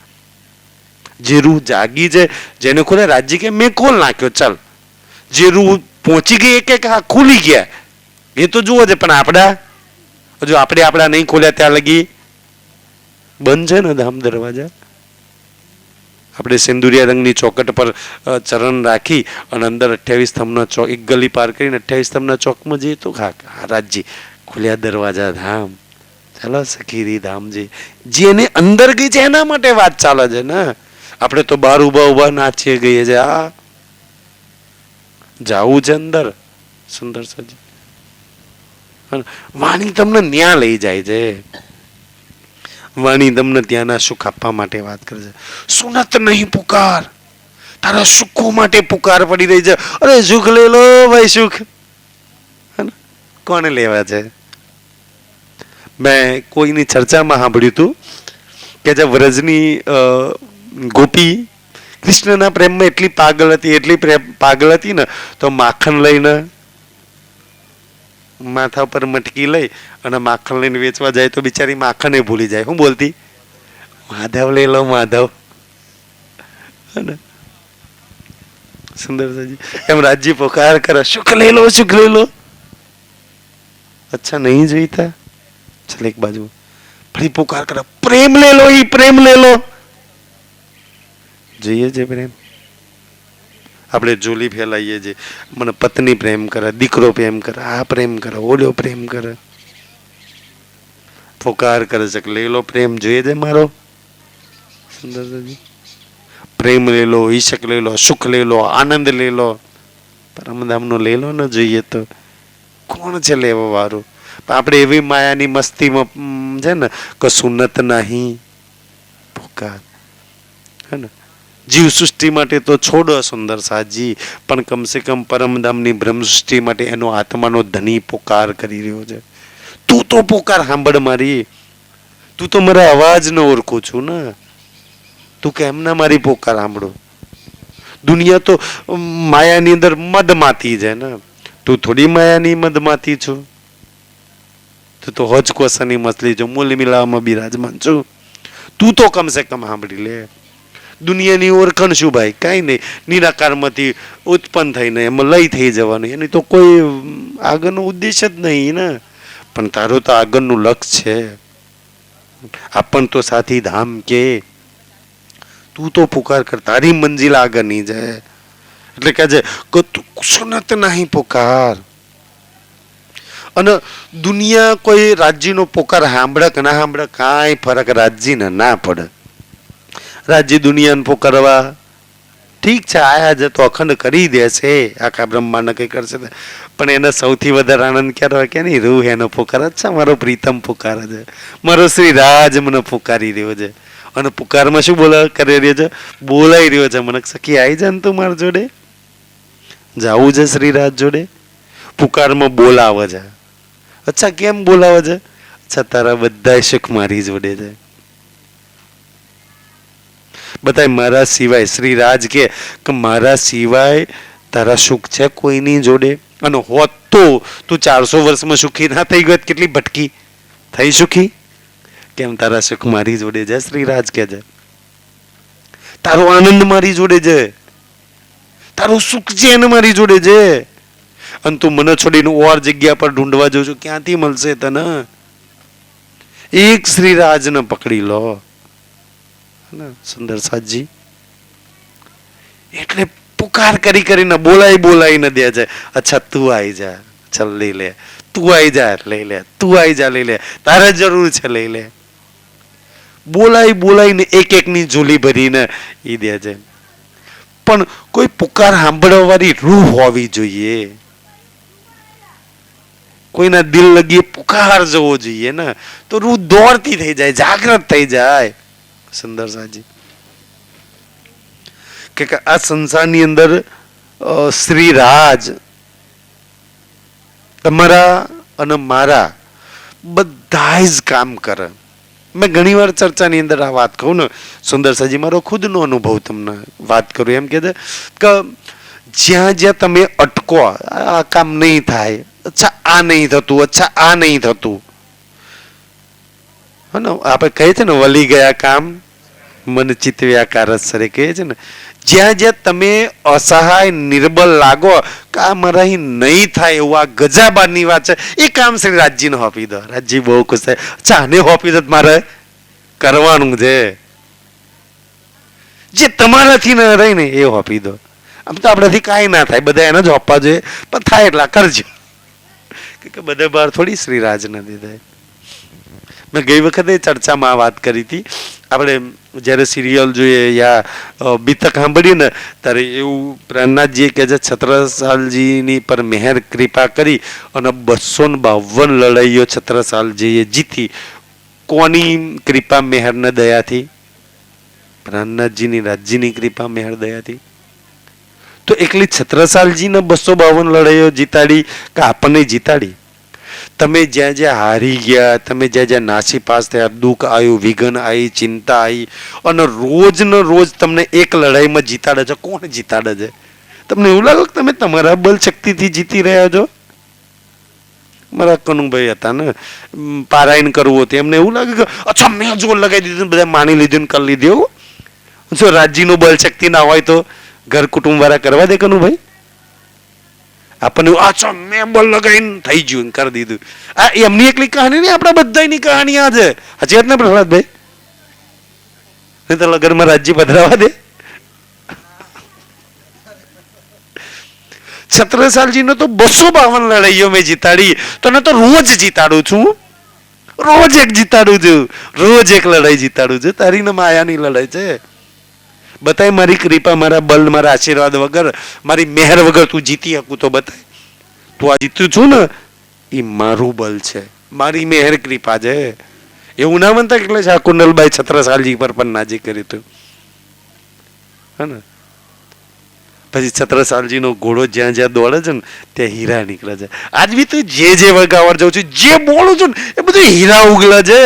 જે રૂહ જાગી છે, જેને ખોલે રાજ્ય કે મેં ખોલ નાખ્યો, ચાલ. જે રૂહ પહોંચી ગઈ એક હા ખુલી ગયા એ તો જુઓ છે. પણ આપણા હજુ આપણા નહીં ખોલ્યા ત્યાં લગી બંધ છે ને ધામ દરવાજા. આપણે સિંદુરિયા રંગની ચોકટ પર ચરણ રાખી અને અંદર 28 સ્તંભના ચોક, એક ગલી પાર કરીને 28 સ્તંભના ચોકમાં જઈએ તો રાજજી ખુલ્યા દરવાજા ધામ, ચાલો સખીરી ધામજી. જેને અંદર ગઈ છે એના માટે વાત ચાલે છે ને. આપણે તો બહાર ઉભા ઉભા નાચીએ ગઈએ છે. આ જાવું છે અંદર. સુંદર સજી વાણી તમને ન્યા લઈ જાય છે. વાણી તમને ત્યાંના સુખ આપવા માટે વાત કરે છે. સુનત નહીં પુકાર, તારા સુખો માટે પુકાર પડી રહી છે. અરે સુખ લે લો ભાઈ, સુખ કોને લેવા છે? મેં કોઈની ચર્ચામાં સાંભળ્યું હતું કે જે વ્રજની ગોપી કૃષ્ણના પ્રેમમાં એટલી પાગલ હતી ને, તો માખણ લઈને માથા પર મટકી લઈ અને માખણ લઈને વેચવા જાય તો બિચારી માખણ ભૂલી જાય. શું બોલતી? માધવ લઈ લો માધવ. સુંદર એમ રાજજી પોકાર કરે, સુખ લઈ લો, સુખ લઈ લો. અચ્છા નહીં જોઈતા? ચાલ એક બાજુ ફરી પોકાર કરે, પ્રેમ લે લો, ઈ પ્રેમ લે લો. જોઈએ છે પ્રેમ? આપણે જોલી ફેલાઈએ છીએ. મને પત્ની પ્રેમ કરે, દીકરો પ્રેમ કરે, આ પ્રેમ કરે, ઓલો પ્રેમ કરે. પોકાર કરે છે કે લઈ લો પ્રેમ, જોઈએ છે મારો? સુંદરજી પ્રેમ લઈ લો, ઈશક લઈ લો, સુખ લઈ લો, આનંદ લઈ લો, પરમધામનો લઈ લો ને. જોઈએ તો કોણ છે લેવા વાળું? આપણે એવી માયાની મસ્તીમાં છે ને કે સુનત નહીં પોકાર. હે ને? જીવ સૃષ્ટિ માટે તો છોડો સુંદર સાજી, પણ કમસે કમ પરમધામની બ્રહ્મ સૃષ્ટિ માટે એનો આત્માનો ધની પોકાર કરી રહ્યો છે. તું તો પોકાર સાંભળ મારી. તું તો મારા અવાજ ન ઓળખું છું ને. તું કેમ ના મારી પોકાર સાંભળો? દુનિયા તો માયાની અંદર મદમાતી છે ને. તું થોડી માયાની મદમાતી છું. તું તો હોજ કોસાની મછલી છો, મૂલ મિલાવામાં બિરાજમાન છું. તું તો કમસે કમ સાંભળી લે. દુનિયાની ઓળખાણ શું ભાઈ? કાંઈ નહીં. નિરાકારમાંથી ઉત્પન્ન થઈને એમાં લઈ થઈ જવાનું, એની તો કોઈ આગળનો ઉદ્દેશ જ નહીં ને. પણ તારો તો આગળનું લક્ષ્ય છે. આપણ તો સાથી ધામ કે તું તો પુકાર કર, તારી મંજિલ આગળની જાય. એટલે કહે છે કે તું સુનત નહીં પુકાર. અને દુનિયા કોઈ રાજ્યનો પોકાર સાંભળે કે ના સાંભળે કાંઈ ફરક રાજ્યને ના પડે. રાજ્ય દુનિયાને પોકારવા ઠીક છે, આયા જ તો અખંડ કરી દેશે, આખા બ્રહ્માંડ કઈ કરશે. પણ એને સૌથી વધારે આનંદ ક્યારે હોય કે નહીં? રૂહ એનો પોકાર જ છે, મારો પ્રીતમ પોકાર છે, મારો શ્રી રાજ મને પોકારી રહ્યો છે. અને પુકારમાં શું કરી રહ્યો છે? બોલાઈ રહ્યો છે, મને સખી આવી જાય ને તું મારા જોડે, જાવું છે શ્રી રાજ જોડે. પુકારમાં બોલાવે છે. અચ્છા કેમ બોલાવે છે? અચ્છા તારા બધા સુખ મારી જોડે છે. બધા મારા સિવાય, શ્રી રાજ કે મારા સિવાય તારા સુખ છે કોઈની જોડે? અને હોત તો તું 400 વર્ષમાં સુખી ના થઈ ગયો? કેટલી ભટકી થઈ સુખી? કેમ? તારા સુખ મારી જોડે છે. શ્રી રાજ કે છે તારો આનંદ મારી જોડે છે, તારું સુખ છે એને મારી જોડે છે. અને તું મને છોડીને ઓર જગ્યા પર ઢૂંઢવા જઉં છું, ક્યાંથી મળશે તને? એક શ્રી રાજને પકડી લો. સુંદર સાજી એટલે પુકાર કરી કરીને બોલાઈને દે છે. અચ્છા તું આવી જા, ચાલ લઈ લે. તું આવી જા લઈ લે. તું આવી જા લઈ લે. તારે જરૂર છે લઈ લે. બોલાઈને એક એકની ઝૂલી ભરીને ઈ દે છે. પણ કોઈ પુકાર સાંભળવા વાળી રૂહ હોવી જોઈએ. કોઈના દિલ લગી પુકાર જવો જોઈએ ને, તો રૂહ દોડતી થઈ જાય, જાગૃત થઈ જાય. સુંદર સાજી કે આ સંસારની અંદર શ્રી રાજ તમારા અને મારા બધા જ કામ કરે. મેં ઘણી વાર ચર્ચાની અંદર આ વાત કહું ને સુંદર સાજી, મારો ખુદનો અનુભવ તમને વાત કરું. એમ કે જ્યાં તમે અટકો, આ કામ નહીં થાય, અચ્છા આ નહીં થતું, અચ્છા આ નહીં થતું, આપણે કહીએ છીએ ને વલી ગયા કામ મન ચિતવ્યા કારસરે, કહે છે ને. જ્યાં તમે અસહાય નિર્બલ લાગો કે આ મારાથી નહીં થાય એવું આ ગજાબાની વાત છે, એ કામ શ્રી રાજજીને હોપી દો. રાજજી બહુ ખુશ થાય. અચ્છા આને હોપી દો, મારે કરવાનું છે. જે તમારાથી ન રહી ને એ હોપી દો. આમ તો આપણાથી કાંઈ ના થાય, બધા એને જ હોપવા જોઈએ, પણ થાય એટલા કરજો, કે બધા બહાર થોડી શ્રીરાજ નથી થાય. મેં ગઈ વખતે ચર્ચામાં આ વાત કરી હતી. આપણે જ્યારે સિરિયલ જોઈએ યા બીતક સાંભળીએ ને ત્યારે એવું પ્રાણનાથજીએ કહે છે, છત્રસાલજીની પર મહેર કૃપા કરી અને 252 લડાઈઓ છત્રસાલજીએ જીતી. કોની કૃપા મહેર ને દયાથી? પ્રાણનાથજીની રાજ્યની કૃપા મહેર દયાથી. તો એકલી છત્રસાલજીને 252 લડાઈઓ જીતાડી કે આપણને જીતાડી? તમે જ્યાં જ્યાં હારી ગયા, તમે જ્યાં જ્યાં નાસીપાસ થયા, દુઃખ આવ્યું, વિઘન આવી, ચિંતા આવી, અને રોજ ને રોજ તમને એક લડાઈમાં જીતાડે છે. કોણ જીતાડે છે? તમને એવું લાગે કે તમે તમારા બળ શક્તિથી જીતી રહ્યા છો? મારા કનુભાઈ હતા ને, પારાયણ કરવું હતું, એમને એવું લાગે કે અચ્છા મેં જોર લગાવી દીધું, બધા માની લીધું ને કરી લીધું. જો રાજ્યનું બળ શક્તિ ના હોય તો ઘર કુટુંબ વાળા કરવા દે કનુભાઈ? આપણને અચ્છા મેં બળ લગાવીને થઈ ગયું કરી દીધું. આ એમની એકલી કહાની નહીં, આપણા બધાની કહાની આ છે. હજી વાત ને પ્રહલાદભાઈ? નહીં તો લગનમાં રાજ્ય પધરાવા દે. છત્રસાલજીનો તો 252 લડાઈઓ મેં જીતાડી, તો ને તો રોજ જીતાડું છું, રોજ એક જીતાડું છું, રોજ એક લડાઈ જીતાડું છું. તારી ને માયાની લડાઈ છે. બતાય મારી કૃપા, મારા બળ, મારા આશીર્વાદ વગર, મારી મહેર વગર તું જીતી શકું તો બતાય. તું આ જીતું છું ને એ મારું બળ છે, મારી મહેર કૃપા છે. એવું ના બનતા એટલે શાકુંડલબાઈ છત્રસાલજી પર પણ નાજી કરી હતું, હે ને? પછી છત્રસાલજીનો ઘોડો જ્યાં જ્યાં દોડે છે ને ત્યાં હીરા નીકળે છે. આજ બી તું જે વગાવર જાઉં છું, જે બોલું છું ને એ બધું હીરા ઉગલે છે.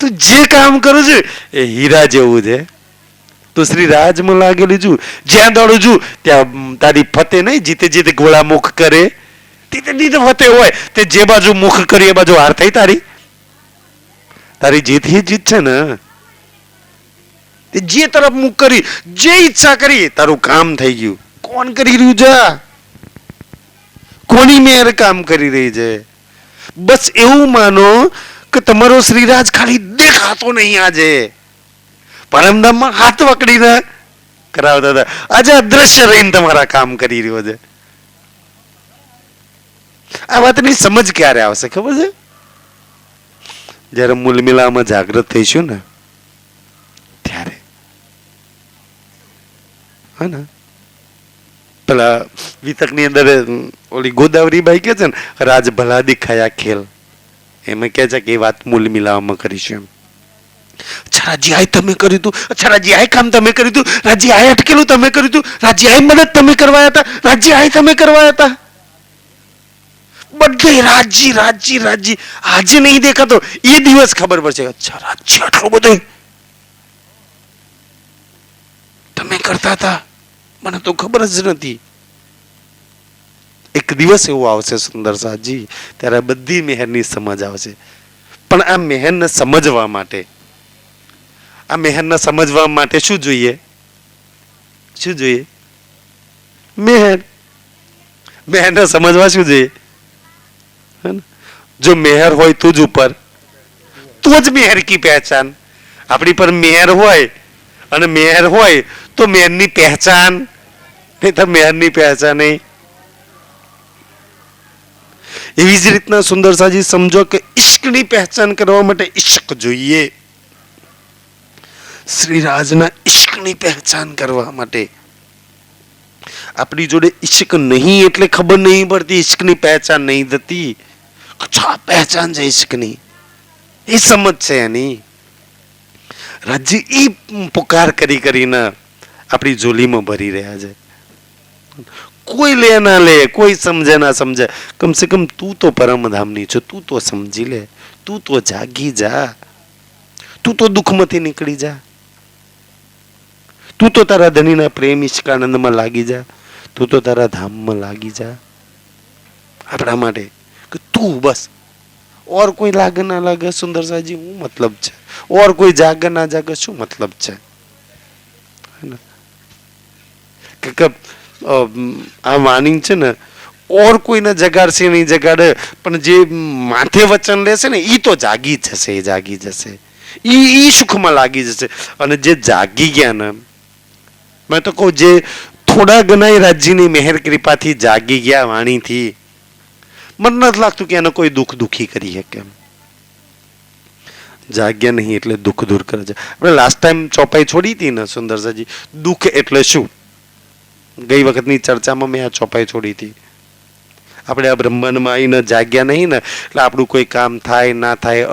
તું જે કામ કરું છું એ હીરા જેવું છે. તું શ્રી રાજમાં લાગેલી છું, જ્યાં દોડું છું ત્યાં તારી ફતે નહીં, જીતે જીતે ઘોડા મુખ કરે, જીતે જીતે ફતે હોય તે જે બાજુ મુખ કરી એ બાજુ હાર થઈ. તારી જીત ही જીત છે ને. જે તરફ મુખ કરી, જે ઈચ્છા કરી, તારું કામ થઈ ગયું. કોણ કરી રહ્યું છે? કોની મેર કામ કરી રહી છે? બસ એવું માનો કે તમારો શ્રીરાજ ખાલી દેખાતો નહીં, આજે પરમધામમાં હાથ વકડીને કરાવતા હતા, આજે અદ્રશ્ય રહીને તમારા કામ કરી રહ્યો છે. આ વાતની સમજ ક્યારે આવશે ખબર છે? જયારે મૂલમિલામાં જાગૃત થઈશું ને ત્યારે. હા ને? પેલા વિતકની અંદર ઓલી ગોદાવરીબાઈ કે છે ને, રાજ ભલા દિખાયા ખેલ, એમાં કે છે કે એ વાત મૂલ મિલાવવામાં કરીશું. અચ્છા રાજી આય તમે કર્યું હતું, અચ્છા રાજી આય કામ તમે કર્યું હતું, રાજી આય અટકેલું તમે કર્યું હતું, રાજી આય મદદ તમે કરવાયા હતા, રાજી આય તમે કરવાયા હતા. બધે રાજી રાજી રાજી. આજે નહીં દેખાતો, એ દિવસ ખબર પડશે. અચ્છા રાજી આટલું બધું તમે કરતા હતા, મને તો ખબર જ નથી. એક દિવસ એવો આવશે સુંદર સાજી, ત્યારે બધી મહેરની સમજ આવશે. પણ આ મહેરને સમજવા માટે, આ મહેરને સમજવા માટે શું જોઈએ? શું જોઈએ? મહેર. મહેરને સમજવા શું જોઈએ? જો મહેર હોય તુજ ઉપર, તો જ મહેર કી પહેચાન. આપણી પર મહેર હોય અને મહેર હોય તો મહેરની પહેચાન, નહીં તો મહેરની પહેચાન નહીં. એવી જ રીતના સુંદર સાજી સમજો કે ઈશ્કની પહેચાન કરવા માટે ઈશ્ક જોઈએ. શ્રીરાજના ઈશ્કની પહેચાન કરવા માટે આપણી જોડે ઈશ્ક નહીં એટલે ખબર નહીં પડતી, ઈશ્કની પહેચાન નહીં થતી. અચ્છા પહેચાન છે ઈશ્કની, એ સમજ છે એની. રાજ્ય એ પુકાર કરી કરીને આપણી જોલીમાં ભરી રહ્યા છે. કોઈ લે ના લે, કોઈ સમજે ના સમજે, કમ સે કમ તું તો પરમધામની છો, તું તો સમજી લે, તું તો જાગી જા, તું તો દુઃખમાંથી નીકળી જા, તું તો તારા ધણીના પ્રેમ ઈશ્કાનંદમાં લાગી જા, તું તો તારા ધામમાં લાગી જા. આપણા માટે કે તું બસ, ઓર કોઈ લાગે ના લાગે સુંદર સાજી હું મતલબ છે, ઓર કોઈ જાગે ના જાગે શું મતલબ છે? કે આ વાણી છે ને, ઓર કોઈને જગાડશે નહીં જગાડે, પણ જે માથે વચન લેશે ને એ તો જાગી જશે, જાગી જશે. ઈ સુખમાં લાગી જશે. અને જે જાગી ગયા ને, મેં તો કહું જે થોડા ઘણા રાજ્યની મહેર કૃપાથી જાગી ગયા વાણીથી, મને નથી લાગતું કે એને કોઈ દુઃખી કરી શકે. જાગ્યા નહીં એટલે દુઃખ દૂર કરે છે. આપણે લાસ્ટ ટાઈમ ચોપાઈ છોડી હતી ને સુંદરસાજી, દુઃખ એટલે શું? ગઈ વખતની ચર્ચામાં મેં આ ચોપાઈ છોડી હતી. આપણે આ બ્રહ્માંડમાં આવીને જાગ્યા નહીં ને એટલે આપણું કોઈ કામ થાય ના થાય,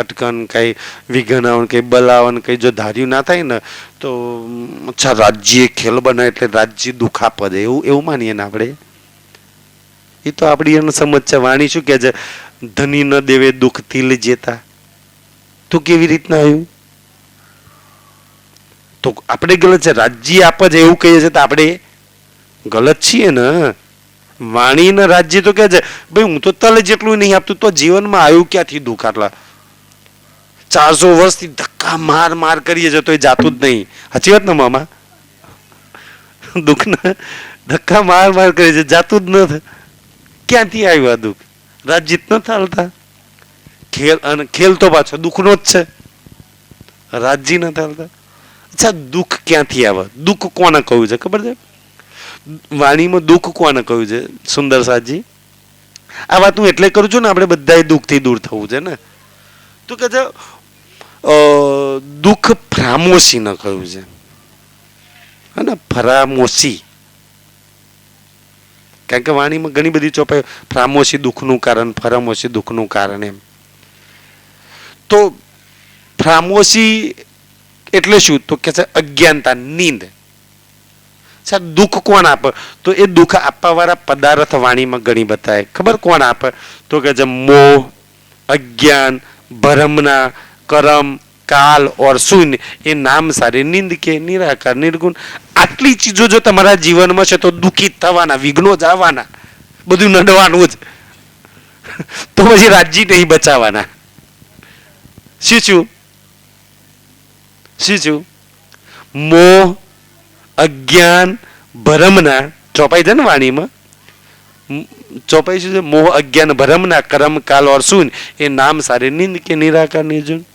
અટકન કઈ વિઘ્ન કઈ બલાવન કઈ જો ધાર્યું ના થાય ને તો અચ્છા રાજ્ય ખેલ બનાવે એટલે રાજ્ય દુઃખ આપે છે એવું માનીએ ને આપણે. એ તો આપણી એને સમજ છે. વાણી શું કે છે? ધની ન દેવે દુઃખ તિલ જેતા. તો કેવી રીતના આવ્યું? તો આપણે ગલત છે. રાજ્ય આપે છે એવું કહીએ છીએ તો આપણે ગલત છીએ ને. વાણીના રાજ્ય તો કે છે ભાઈ હું તો તલ જેટલું નહીં આપતું તો જીવનમાં આવ્યું ક્યાંથી દુઃખ? આટલા 400 વર્ષથી ધક્કા માર કરીએ છીએ તો એ જાતું જ નહીં. સાચી વાત ને મામા? દુઃખ ને ધક્કા માર કરીએ છીએ, જાતું જ નથી. ક્યાંથી આવ્યું આ દુઃખ? રાજ્ય જ નથી હાલતા. ખેલ તો પાછો દુઃખનો જ છે, રાજ્ય નથી હાલતા. અચ્છા દુઃખ ક્યાંથી આવે? દુઃખ કોને કહ્યું છે ખબર છે? વાણીમાં દુઃખ કોને કહ્યું છે સુંદર સાજી? આ વાત હું એટલે કરું છું ને, આપણે બધાએ દુઃખથી દૂર થવું છે ને. તો કે છે દુઃખ ફરામોશી ન કહ્યું છે, હે ને? ફરામોશી. કારણ કે વાણીમાં ઘણી બધી ચોપાઈ, ફરામોશી દુઃખનું કારણ, ફરામોશી દુઃખનું કારણ એમ. તો ફરામોશી એટલે શું? તો કે છે અજ્ઞાનતા, નીંદ. દુઃખ કોણ આપે? તો એ દુઃખ આપવા વાળા પદાર્થ વાણીમાં ઘણી બતાવે. ખબર કોણ આપે? તો કે છે મોહ, અજ્ઞાન, ભ્રમના, કરમ, કાલ ઓર શૂન્ય. એ નામ સારી નીંદ કે નિરાકાર, નિર્ગુણ. આટલી ચીજો જો તમારા જીવનમાં છે તો દુઃખી થવાના, વિઘ્નો જ આવવાના, બધું નડવાનું જ. તો પછી રાજ્ય નહીં બચાવવાના. શું મોહ, અજ્ઞાન, ભ્રમના ચોપાઈ છે ને વાણીમાં. ચોપાઈ શું છે? મોહ, અજ્ઞાન, ભ્રમના, કરમ, કાલ ઓર શૂન્ય. એ નામ સારે નીંદ કે નિરાકાર, નિર્જુન.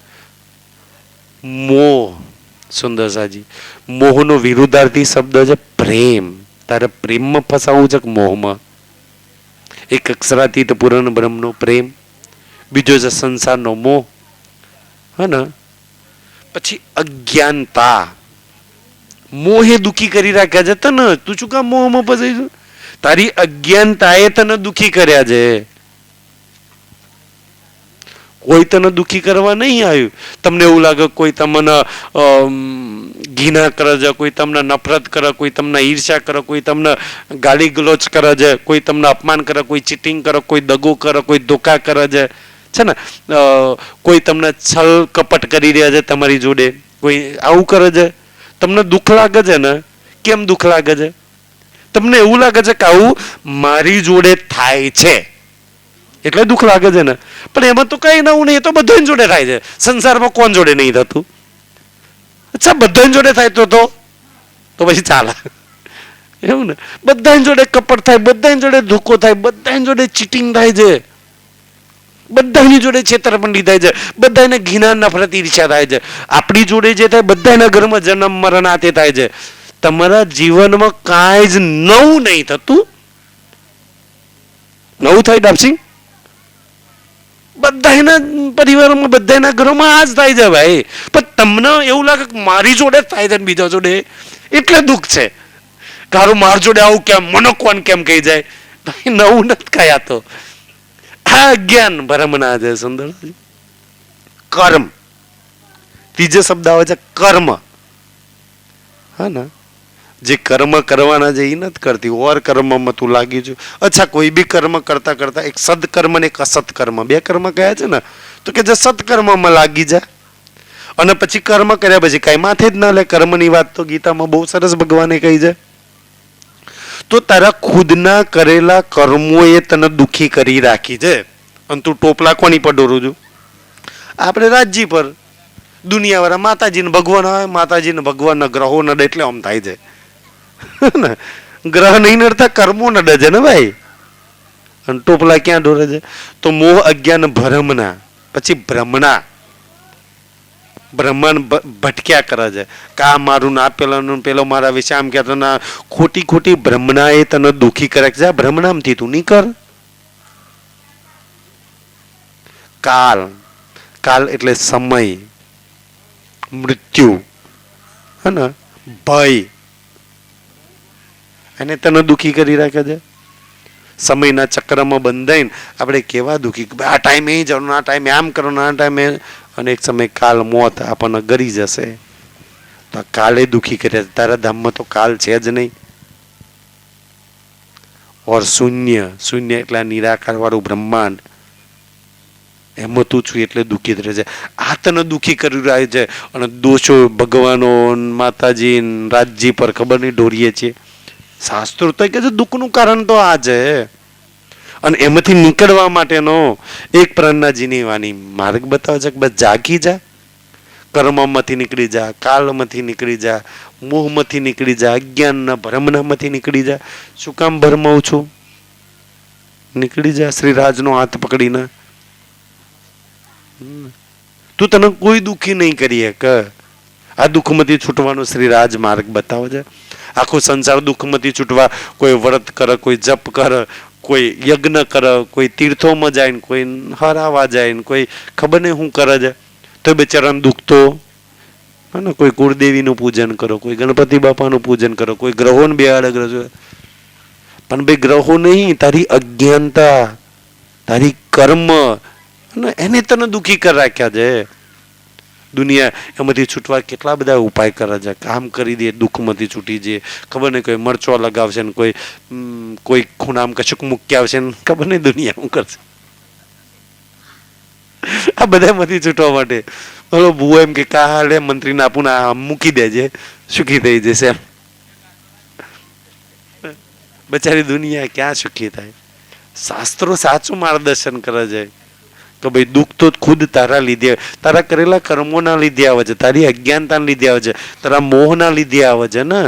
મોહ, સુંદર સાજી, મોહનો વિરુદ્ધાર્થી શબ્દ છે પ્રેમ. તારે પ્રેમમાં ફસાવું છે કે મોહમાં? એક અક્ષરાતીત પૂર્ણ બ્રહ્મનો પ્રેમ, બીજો છે સંસારનો મોહ, હે ને? પછી અજ્ઞાનતા, મોહે દુઃખી કરી રાખ્યા છે તને. તું શું કામ મોહમાં ફસાઈ છું? તારી અજ્ઞાનતાએ તને દુઃખી કર્યા છે. કોઈ તને દુઃખી કરવા નહીં આવ્યું. તમને એવું લાગે કોઈ તમને ઘૃણા કરે છે, કોઈ તમને નફરત કરે, કોઈ તમને ઈર્ષ્યા કરે, કોઈ તમને ગાલી ગલોચ કરે છે, કોઈ તમને અપમાન કરે, કોઈ ચીટિંગ કરે, કોઈ દગો કરે, કોઈ ધોકા કરે છે ને? કોઈ તમને છલ કપટ કરી રહ્યા છે તમારી જોડે, કોઈ આવું કરે છે. તમને દુઃખ લાગે છે ને? કેમ દુઃખ લાગે છે? તમને એવું લાગે છે કે આવું મારી જોડે થાય છે એટલે દુઃખ લાગે છે ને? પણ એમાં તો કઈ નવું નહીં, એ તો બધાની જોડે થાય છે. સંસારમાં કોણ જોડે નહીં થતું? અચ્છા બધાની જોડે થાય તો પછી ચાલે એવું ને? બધાની જોડે કપટ થાય, બધાની જોડે ધોકો થાય, બધાની જોડે ચીટિંગ થાય છે, બધાની જોડે છેતરપિંડી થાય છે, બધાને ઘૃણા, નફરત, ઈર્ષ્યા થાય છે. આપણી જોડે જે થાય બધાના ઘરમાં જન્મ મરણ આ તે થાય છે. તમારા જીવનમાં કાંઈ જ નવું નહીં થતું. નવું થાય ડાબસિંહ? બધાના પરિવારમાં, બધાના ઘરોમાં આ જ થાય છે ભાઈ. પણ તમને એવું લાગે કે મારી જોડે થાય છે બીજા જોડે એટલે દુઃખ છે. કારું મારી જોડે આવું કેમ, મને કોણ કેમ કહી જાય? નવું નથી કયા તો. આ જ્ઞાન ભ્રમના છે સુંદર. કર્મ, ત્રીજો શબ્દ આવે છે કર્મ, હા ને? જે કર્મ કરવાના છે એ નથી કરતી, ઓર કર્મમાં તું લાગી છું. અચ્છા કોઈ બી કર્મ કરતા કરતા એક સદકર્મ ને એક અસત્કર્મ, બે કર્મ કયા છે ને? તો કે જે સત્કર્મમાં લાગી જાય અને પછી કર્મ કર્યા પછી કઈ માથે જ ના લે. કર્મની વાત તો ગીતામાં બહુ સરસ ભગવાને કહી છે. તો તારા ખુદના કરેલા કર્મોએ તને દુઃખી કરી રાખી છે અને તું ટોપલા કોની પર દોરું છું? આપણે રાજ્ય પર. દુનિયાવાળા માતાજીને ભગવાન હોય, માતાજીને ભગવાનના ગ્રહો નડે એટલે આમ થાય છે. ગ્રહ નહીં નડતા, કર્મો નડે છે ને ભાઈ. અને ટોપલા ક્યાં દોરે છે? તો મોહ, અજ્ઞાન, ભ્રમના, પછી ભ્રમણા. બ્રહ્માંડ ભટક્યા કરે છે કે આ મારું ના પેલાનું પેલો મારા વિશે આમ કહેતો ના ખોટી ખોટી ભ્રમણા એ તને દુઃખી કરે છે. આ ભ્રમણામથી તું નહીં કર. કાલ, કાલ એટલે સમય, મૃત્યુ, હે ને, ભય, એને તને દુઃખી કરી રાખે છે. સમયના ચક્રમાં બંધાઈને આપણે કેવા દુઃખી, આ ટાઈમે અહીં જવાનું, આ ટાઈમે આમ કરવાનું, આ ટાઈમે, અને એક સમય કાલ મોત આપણને ગરી જશે. તો આ કાલે દુઃખી કર્યા. તારા ધામમાં તો કાલ છે જ નહીં. ઓર શૂન્ય, શૂન્ય એટલે આ નિરાકાર વાળું બ્રહ્માંડ, એમાં તું છું એટલે દુઃખી રહે છે. આ તને દુઃખી કરી રહ્યા છે. અને દોષો ભગવાનો, માતાજી, રાજજી પર ખબર નહીં ઢોરીએ છીએ. શાસ્ત્રો તો કે છે દુઃખનું કારણ તો આ છે. અને એમાંથી નીકળવા માટેનો એક પ્રજ્ઞાજીની વાણી માર્ગ બતાવે છે કે બસ જાગી જા, કર્મમાંથી નીકળી જા, કાલમાંથી નીકળી જા, મોહમાંથી નીકળી જા, અજ્ઞાનના ભ્રમણામાંથી નીકળી જા. શું કામ ભરમાવું છું? નીકળી જા શ્રીરાજનો હાથ પકડીને. તું તને કોઈ દુઃખી નહીં કરીએ કે આ દુઃખમાંથી છૂટવાનો શ્રીરાજ માર્ગ બતાવે છે. આખો સંસાર દુઃખમાંથી છૂટવા કોઈ વ્રત કરે, કોઈ જપ કરે, કોઈ યજ્ઞ કરે, કોઈ તીર્થોમાં જાય ને કોઈ હરાવા જાય ને કોઈ ખબર નહીં શું કરે છે. તો બેચારાને દુઃખ તો હે ને. કોઈ કુળદેવીનું પૂજન કરો, કોઈ ગણપતિ બાપાનું પૂજન કરો, કોઈ ગ્રહોને બેહાડે ગ્રહ. પણ ભાઈ ગ્રહો નહીં, તારી અજ્ઞાનતા, તારી કર્મ, એને તને દુઃખી કરી રાખ્યા છે. દુનિયા એમાંથી છૂટવા કેટલા બધા ઉપાય કરે છે. કામ કરી દે, દુઃખમાંથી છૂટી જાય. ખબર નહીં કોઈ મરચો લગાવશે ને કોઈ ખૂણામાં કશુંક મૂકી આવશે ને ખબર નહીં દુનિયા શું કરશે. આ બધામાંથી છૂટવા માટે બોલો ભૂ એમ કે કાલે મંત્રીને આપું ને મૂકી દેજે, સુખી થઈ જશે. બચારી દુનિયા ક્યાં સુખી થાય? શાસ્ત્રો સાચું માર્ગદર્શન કરે છે કે ભાઈ દુઃખ તો ખુદ તારા લીધે, તારા કરેલા કર્મોના લીધે આવે છે, તારી અજ્ઞાનતાના લીધે આવે છે, તારા મોહના લીધે આવે છે ને.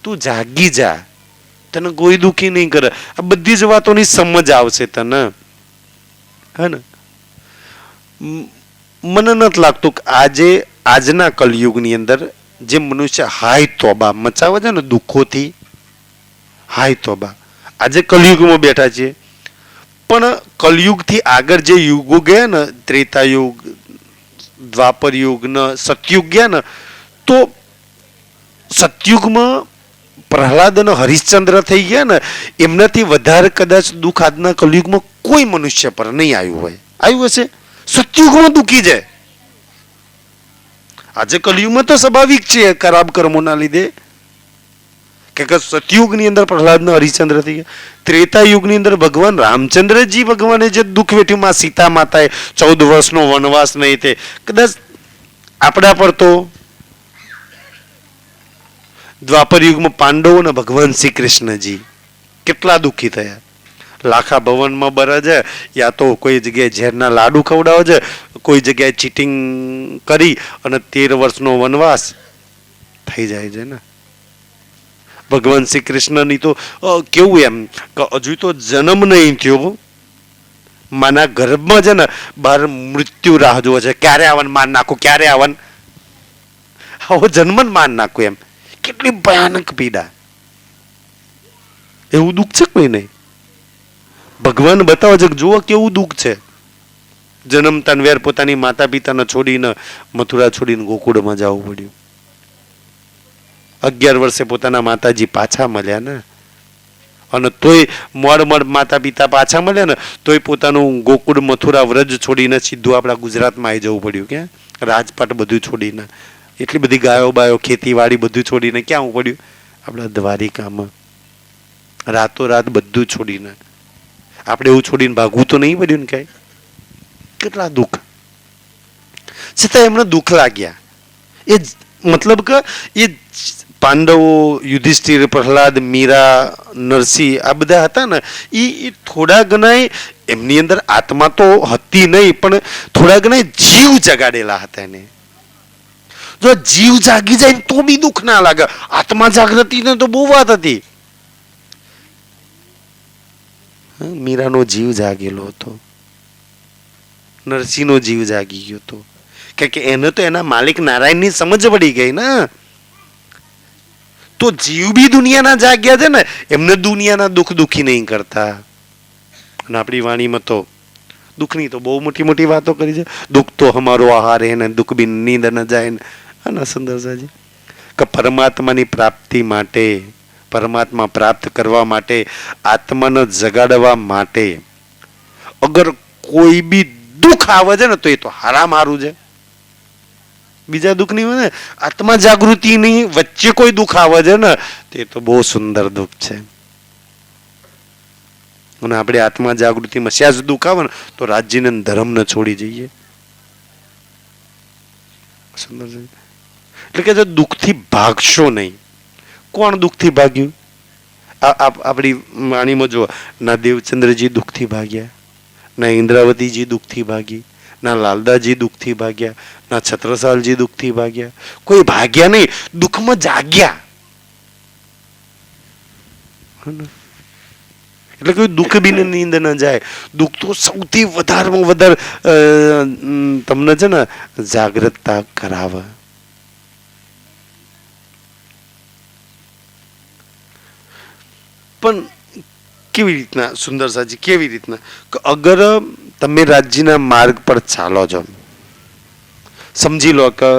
તું જાગી જા, તને કોઈ દુઃખી નહીં કરે. આ બધી જ વાતોની સમજ આવશે તને, હે ને. મને નથી લાગતું કે આજના કલયુગની અંદર જે મનુષ્ય હાય તોબા મચાવે છે ને દુઃખોથી, હાય તોબા, આજે કલયુગમાં બેઠા છીએ. પણ કલયુગથી આગળ જે યુગો ગયા ને, ત્રેતાયુગ, દ્વાપર યુગ ને સતયુગ ગયા ને, તો સતયુગમાં પ્રહલાદ અને હરિશ્ચંદ્ર થઈ ગયા ને, એમનાથી વધારે કદાચ દુઃખ આજના કલયુગમાં કોઈ મનુષ્ય પર નહીં આવ્યું હોય. આવ્યું હશે? સતયુગમાં દુઃખી છે. આજે કલયુગમાં તો સ્વાભાવિક છે ખરાબ કર્મોના લીધે. કે સતયુગની અંદર પ્રહલાદ ને હરિશ્ચંદ્ર થઈ ગયા. ત્રેતા યુગની અંદર ભગવાન રામચંદ્રજી ભગવાને જે દુઃખ વેઠ્યું, માં સીતા માતાએ 14 વર્ષનો વનવાસ નહીં, તે કદાચ આપણા પર તો દ્વાપર યુગમાં પાંડવો ને ભગવાન શ્રી કૃષ્ણજી કેટલા દુઃખી થયા. લાખા ભવનમાં બરે છે, યા તો કોઈ જગ્યાએ ઝેરના લાડુ ખવડાવે છે, કોઈ જગ્યાએ ચીટિંગ કરી અને 13 વર્ષનો વનવાસ થઈ જાય છે ને. ભગવાન શ્રી કૃષ્ણની તો કેવું એમ કે હજુ તો જન્મ નહીં થયો, માના ગર્ભમાં છે ને બહાર મૃત્યુ રાહ જોવે છે. ક્યારે આવન માન નાખું, ક્યારે આવન, આવો જન્મ જ માન નાખું. એમ કેટલી ભયાનક પીડા. એવું દુઃખ છે કોઈ નહીં. ભગવાન બતાવે છે કે જુઓ કેવું દુઃખ છે. જન્મતા વેર પોતાની માતા પિતાને છોડીને મથુરા છોડીને ગોકુળમાં જવું પડ્યું. 11 વર્ષે પોતાના માતાજી પાછા મળ્યા ને, અને તોય મોડ માતા પિતા પાછા મળ્યા ને, તોય પોતાનું ગોકુળ મથુરા વ્રજ છોડીને સીધું આપણા ગુજરાતમાં આવી જવું પડ્યું. ક્યાં? રાજપાટ બધું છોડીને, એટલી બધી ગાયો બાયો, ખેતીવાડી બધું છોડીને ક્યાં આવવું પડ્યું? આપણા દ્વારિકામાં. રાતોરાત બધું છોડીને. આપણે એવું છોડીને ભાગવું તો નહીં પડ્યું ને કઈ. કેટલા દુઃખ છતાં એમને દુઃખ લાગ્યા. એ મતલબ કે એ પાંડવો, યુધિષ્ઠિર, પ્રહલાદ, મીરા, નરસિંહ આ બધા હતા ને, એ થોડા ઘણા એમની અંદર આત્મા તો હતી નહીં, પણ થોડા ઘણા જીવ જગાડેલા હતા એને. જો જીવ જાગી જાય તો બી દુઃખ ના લાગે. આત્મા જાગૃતિ ને તો બહુ વાત હતી. મીરાનો જીવ જાગેલો હતો, નરસિંહનો જીવ જાગી ગયો હતો કે એને તો એના માલિક નારાયણની સમજ પડી ગઈ ને. તો જીવ બી દુનિયાના જાગ્યા છે ને, એમને દુનિયાના દુઃખ દુઃખી નહીં કરતા. અને આપણી વાણીમાં તો દુઃખની તો બહુ મોટી મોટી વાતો કરી છે. દુઃખ તો હમારો આહાર હે ને દુઃખ બી નીંદ ન જાય ને. હા સુંદરસાજી, કે પરમાત્માની પ્રાપ્તિ માટે, પરમાત્મા પ્રાપ્ત કરવા માટે, આત્માને જગાડવા માટે અગર કોઈ બી દુઃખ આવે છે ને તો એ તો હારામ હારું છે. બીજા દુઃખ નહીં હોય ને, આત્મા જાગૃતિની વચ્ચે કોઈ દુઃખ આવે છે ને તે તો બહુ સુંદર દુઃખ છે. અને આપણે આત્મા જાગૃતિમાં સ્યાજ દુઃખ આવે ને તો રાજ્યને ધર્મને છોડી જઈએ. સુંદર છે. એટલે કે જો દુઃખથી ભાગશો નહીં. કોણ દુઃખથી ભાગ્યું? આપણી વાણીમાં જો, ના દેવચંદ્રજી દુઃખથી ભાગ્યા, ના ઇન્દ્રાવતીજી દુઃખથી ભાગી, ના લાલદાજી દુઃખથી ભાગ્યા, ના છત્રસાલજી દુઃખથી ભાગ્યા. કોઈ ભાગ્યા નહીં, દુઃખમાં જાગ્યા. એટલે કોઈ દુઃખ બી નીંદ ન જાય. દુઃખ તો સૌથી વધારેમાં વધારે તમને છે ને જાગૃતતા કરાવે. પણ કેવી રીતના સુંદરસાજી, કેવી રીતના કે અગર તમે રાજ્યના માર્ગ પર ચાલો છો, સમજી લો કે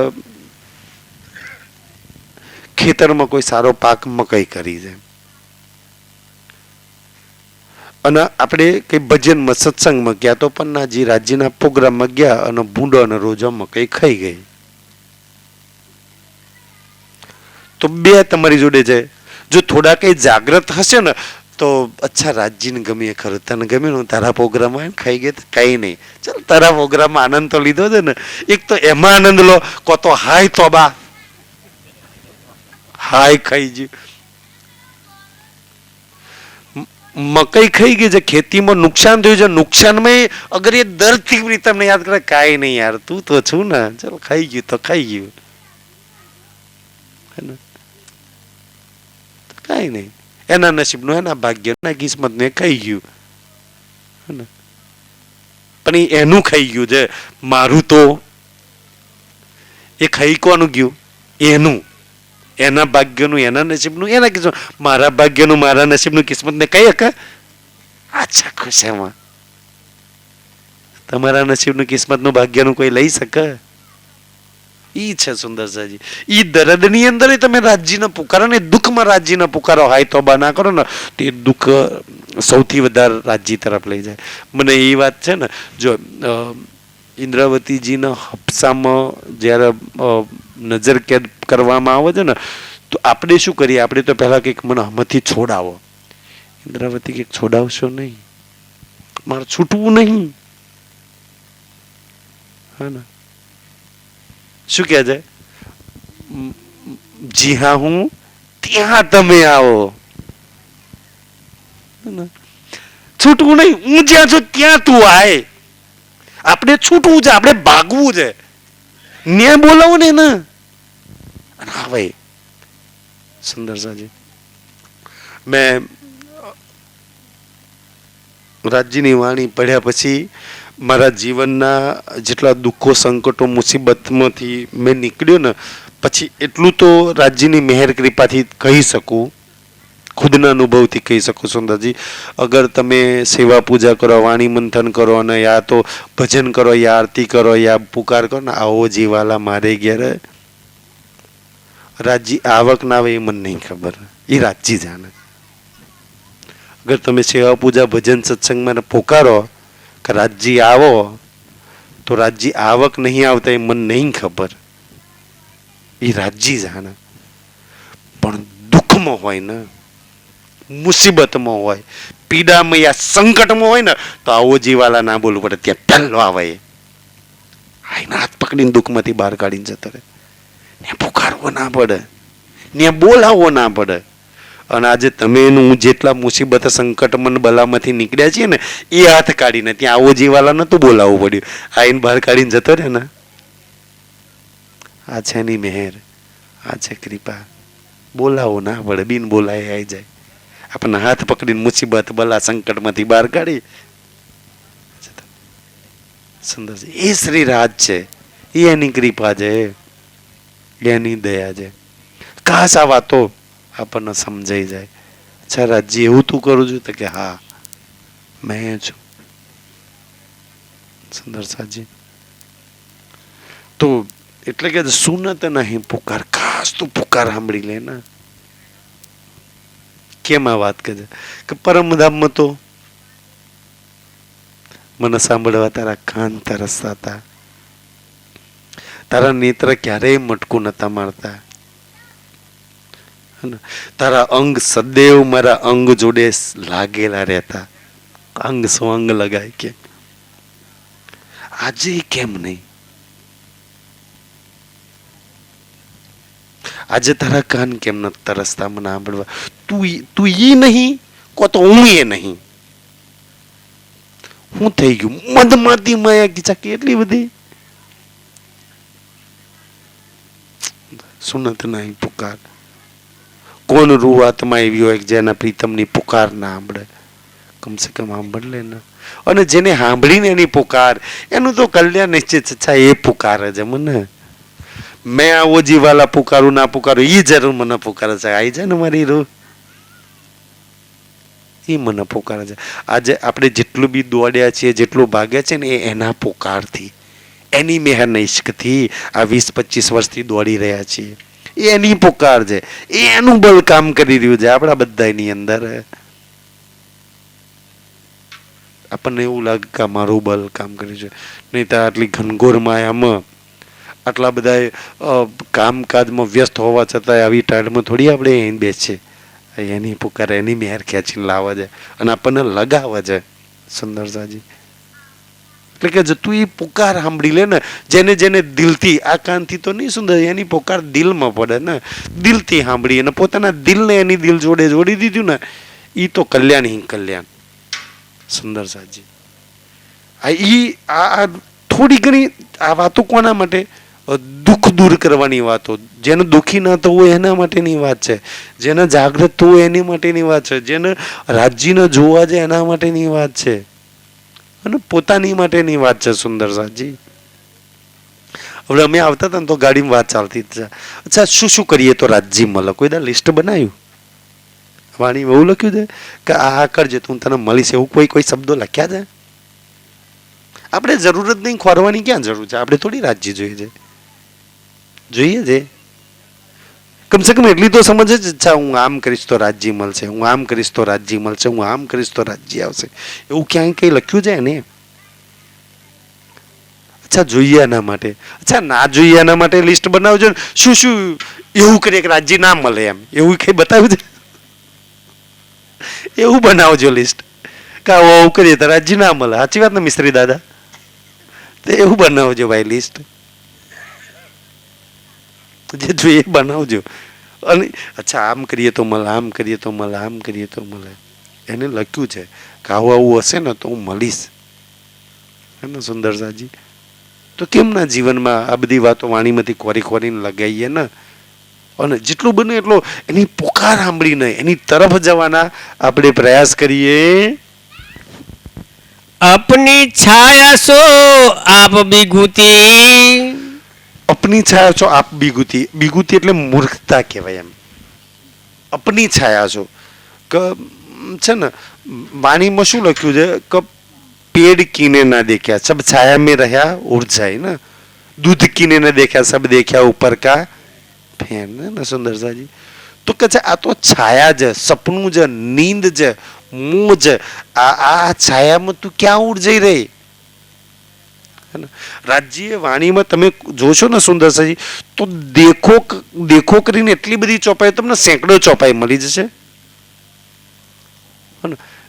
ખેતરમાં કોઈ સારો પાક મકઈ કરી છે અને આપણે કઈ ભજનમાં સત્સંગમાં ગયા તો પન્નાજી રાજ્યના પ્રોગ્રામમાં ગયા અને ભૂંડો અને રોજો મકઈ ખાઈ ગઈ. તો બે તમારી જોડે છે. જો થોડા કઈ જાગ્રત હશે ને તો અચ્છા રાજ્યને ગમે, ખરું તને ગમે ને તારા પ્રોગ્રામમાં ખાઈ ગઈ કઈ નહીં, ચાલ તારા પ્રોગ્રામમાં આનંદ તો લીધો છે ને, એક તો એમાં આનંદ લો, કો તો હાય તોબા હાય ખાઈ ગયું. મકઈ ખાઈ ગઈ છે, ખેતીમાં નુકસાન થયું છે, નુકસાનમાં અગર એ દર્દથી તમને યાદ કરે કાંઈ નહીં યાર તું તો છું ને, ચાલ ખાઈ ગયું તો ખાઈ ગયું, કાંઈ નહીં, એના નસીબનું, એના ભાગ્યના કિસ્મતને ખાઈ ગયું. પણ એનું ખાઈ ગયું છે, મારું તો એ ખાઈ કોનું ગયું? એનું, એના ભાગ્યનું, એના નસીબનું, એના કિસ્મત. મારા ભાગ્યનું, મારા નસીબનું, કિસ્મતને કઈ હકે? અચ્છા ખુશ એમાં તમારા નસીબનું, કિસ્મતનું, ભાગ્યનું કોઈ લઈ શકે? ઈ છે સુંદરસાજી. ઈ દર્દની અંદર તમે રાજ્યને પુકારો ને, દુઃખમાં રાજ્યને પુકારો, હાય તોબા ના કરો ને, તે દુઃખ સૌથી વધારે રાજ્ય તરફ લઈ જાય. મને એ વાત છે ને, જો ઇન્દ્રાવતીજીના હપ્સામાં જ્યારે નજર કેદ કરવામાં આવે છે ને તો આપણે શું કરીએ? આપણે તો પહેલા કંઈક મને આમાંથી છોડાવો. ઇન્દ્રાવતી કંઈક છોડાવશો નહીં, મારે છૂટવું નહીં. હા ને, શું કહે છે? જી હા હું ત્યાં તમે આવો. છૂટવું નહીં, હું જ્યાં છું ત્યાં તું આય. આપણે છૂટવું છે, આપણે ભાગવું છે. ન્યાય બોલાવો ને ના. હા ભાઈ સુંદરસાજી, મેં રાજ્યની વાણી પઢ્યા પછી મારા જીવનના જેટલા દુઃખો, સંકટો, મુસીબતમાંથી મેં નીકળ્યો ને પછી એટલું તો રાજ્યની મહેર કૃપાથી કહી શકું, ખુદના અનુભવથી કહી શકું. સુંદરજી, અગર તમે સેવા પૂજા કરો, વાણી મંથન કરો અને યા તો ભજન કરો, યા આરતી કરો, યા પુકાર કરો ને, આવો જીવાલા મારે ઘેર રાજ્ય આવક ના આવે એ મને નહીં ખબર, એ રાજ્ય જાણે. અગર તમે સેવા પૂજા ભજન સત્સંગમાં પોકારો કે રાજ્ય આવો તો રાજ્ય આવક નહીં આવતા એ મને નહીં ખબર, એ રાજ્ય જાણે. પણ દુઃખમાં હોય ને, મુસીબતમાં હોય, પીડામાં યા સંકટમાં હોય ને તો આવો જીવાલા ના બોલવું પડે. ત્યાં પહેલો આવે આઈને હાથ પકડીને દુઃખમાંથી બહાર કાઢીને જતો રહે. ને પુકારવો ના પડે, ને બોલાવવો ના પડે. અને આજે તમે એનું જેટલા મુસીબત, સંકટ, મન બલામાંથી નીકળ્યા છીએ ને એ હાથ કાઢીને ત્યાં આવો જીવાલા નતું બોલાવવું પડ્યું, આઈને બહાર કાઢીને જતો રહે ને. આ છે એની મહેર, આ છે કૃપા. બોલાવો ના પડે, બિન બોલાય આવી જાય. આપણને હાથ પકડીને મુસીબત, બલા, સંકટમાંથી બહાર કાઢી. સુંદર છે એ શ્રી રાજ છે, એ એની કૃપા છે, એની દયા છે. ખાસ આ વાતો આપણને સમજાઈ જાય. અચ્છા રાજજી એવું તું કરું છું? તો કે હા મેં છું. સુંદર સાજી તો એટલે કે સુનત નહીં પુકાર. ખાસ તું પુકાર સાંભળી લે ને. કેમ આ વાત કરે કે પરમધામમાં તો મને સાંભળવા તારા કાન તરસતા હતા, તારા નેત્ર ક્યારેય મટકું નતા મારતા, તારા અંગ સદૈવ મારા અંગ જોડે લાગેલા રહેતા, અંગ સ્વંગ લગાય. કે આજે કેમ નહીં? આજે તારા કાન કેમ ન તરસતા મને સાંભળવા? તું ઈ નહીં કો તો હું એ નહીં. હું થઈ ગયું? મદમાતી માયા કીચા કેટલી બધી. સુનત નહીં પુકાર. કોણ રૂવાતમાં એવી હોય જેના પ્રીતમની પુકાર ના સાંભળે? કમસે કમ સાંભળ લે ને. અને જેને સાંભળીને એની પુકાર, એનું તો કલ્યાણ નિશ્ચિત. અચ્છા એ પુકારે છે મને. મેં આવો જીવાલા પુકારું ના પુકારું એ જરૂર મને પુકારે છે. આવી જાય ને મારી રૂહ, એ મને પુકારે છે. આજે આપણે જેટલું બી દોડ્યા છીએ, જેટલું ભાગ્યા છે ને, એ એના પુકારથી, એની મહેર ઇશ્કથી આ 20-25 વર્ષથી દોડી રહ્યા છીએ. એ એની પુકાર છે, એ એનું બળ કામ કરી રહ્યું છે આપણા બધાની અંદર. આપણને એવું લાગે કે મારું બળ કામ કર્યું છે, નહીં તો આટલી ઘનઘોર માયામાં આટલા બધા કામકાજમાં વ્યસ્ત હોવા છતાં આવી ટાઈડમાં થોડી આપણે અહીં બેસીએ. એની પુકાર, એની મહેર ખેંચીને લાવે છે અને આપણને લગાવે છે. સુંદર સાજી એટલે કે તું એ પુકાર સાંભળી લે ને. જેને જેને દિલથી, આ કાનથી તો નહીં સુંદર, એની પુકાર દિલમાં પડે ને. દિલથી સાંભળી અને પોતાના દિલને એની દિલ જોડે જોડી દીધું ને, એ તો કલ્યાણ હિ કલ્યાણ. સુંદર સાજી આ થોડી ઘણી આ વાતો કોના માટે? દુઃખ દૂર કરવાની વાતો. જેને દુઃખી ના થવું હોય એના માટેની વાત છે, જેને જાગૃત થવું હોય એની માટેની વાત છે, જેને રાજ્યને જોવા છે એના માટેની વાત છે, અને પોતાની માટેની વાત છે. સુંદર સાજી હવે અમે આવતા હતા ને તો ગાડીમાં વાત ચાલતી હતી. અચ્છા શું શું કરીએ તો રાજ્ય મળે? કોઈ દા લિસ્ટ બનાવ્યું? વાણી એવું લખ્યું છે કે આ કરજે તું તને મળીશ, એવું કોઈ શબ્દો લખ્યા છે? આપણે જરૂરત નહીં ખોરવાની. ક્યાં જરૂર છે? આપણે થોડી રાજ્ય જોઈએ છે. કમસે કમ એટલી તો સમજ જ. અચ્છા હું આમ કરીશ તો રાજ્ય મળશે, હું આમ કરીશ તો રાજ્ય મળશે, હું આમ કરીશ તો રાજ્ય આવશે, એવું ક્યાંય કઈ લખ્યું છે ને? અચ્છા જોઈએ એના માટે. અચ્છા ના જોઈએ એના માટે લિસ્ટ બનાવજો. શું શું એવું કરીએ કે રાજ્ય ના મળે એમ, એવું કઈ બતાવ્યું છે? એવું બનાવજો લિસ્ટ કે આવું કરીએ તો રાજ્ય ના મળે. સાચી વાત ને મિસ્ત્રી દાદા? તો એવું બનાવજો ભાઈ લિસ્ટ. જે જોઈએ બનાવજો. અને અચ્છા આમ કરીએ તો મળે, આમ કરીએ તો મળે, આમ કરીએ તો મળે. એને લખ્યું છે કે આવું આવું હશે ને તો હું મળીશ. હે ને સુંદર સાજી? તો કેમ ના જીવનમાં આ બધી વાતો વાણીમાંથી ખોરી ખોરીને લગાવીએ ને? અને જેટલું બને એટલો એની પુકાર સાંભળીને એની તરફ જવાના આપણે પ્રયાસ કરીએ. अपनी छाया सो आप विभूति. અપની છાયા છો આપ વિભૂતિ. વિભૂતિ એટલે મૂર્ખતા કહેવાય એમ. અપની છાયા છો કે છે ને વાણીમાં શું લખ્યું છે કે પેડ કીને ના દેખ્યા સબ છાયા में રહ્યા ઉડ જાય ને, दूध कीने न देखा सब देखा ऊपर का ફેન ને. સુંદર સાજી તો કે છે આ તો છાયા છે, સપનું છે, નીંદ છે, મોં છે. આ છાયામાં તું ક્યાં ઉડ જઈ રહી? રાજ્ય વાણીમાં તમે જોશો ને સુંદર સાજી તો દેખો કરીને એટલી બધી ચોપાઈ, તમને સેંકડો ચોપાઈ મળી જશે.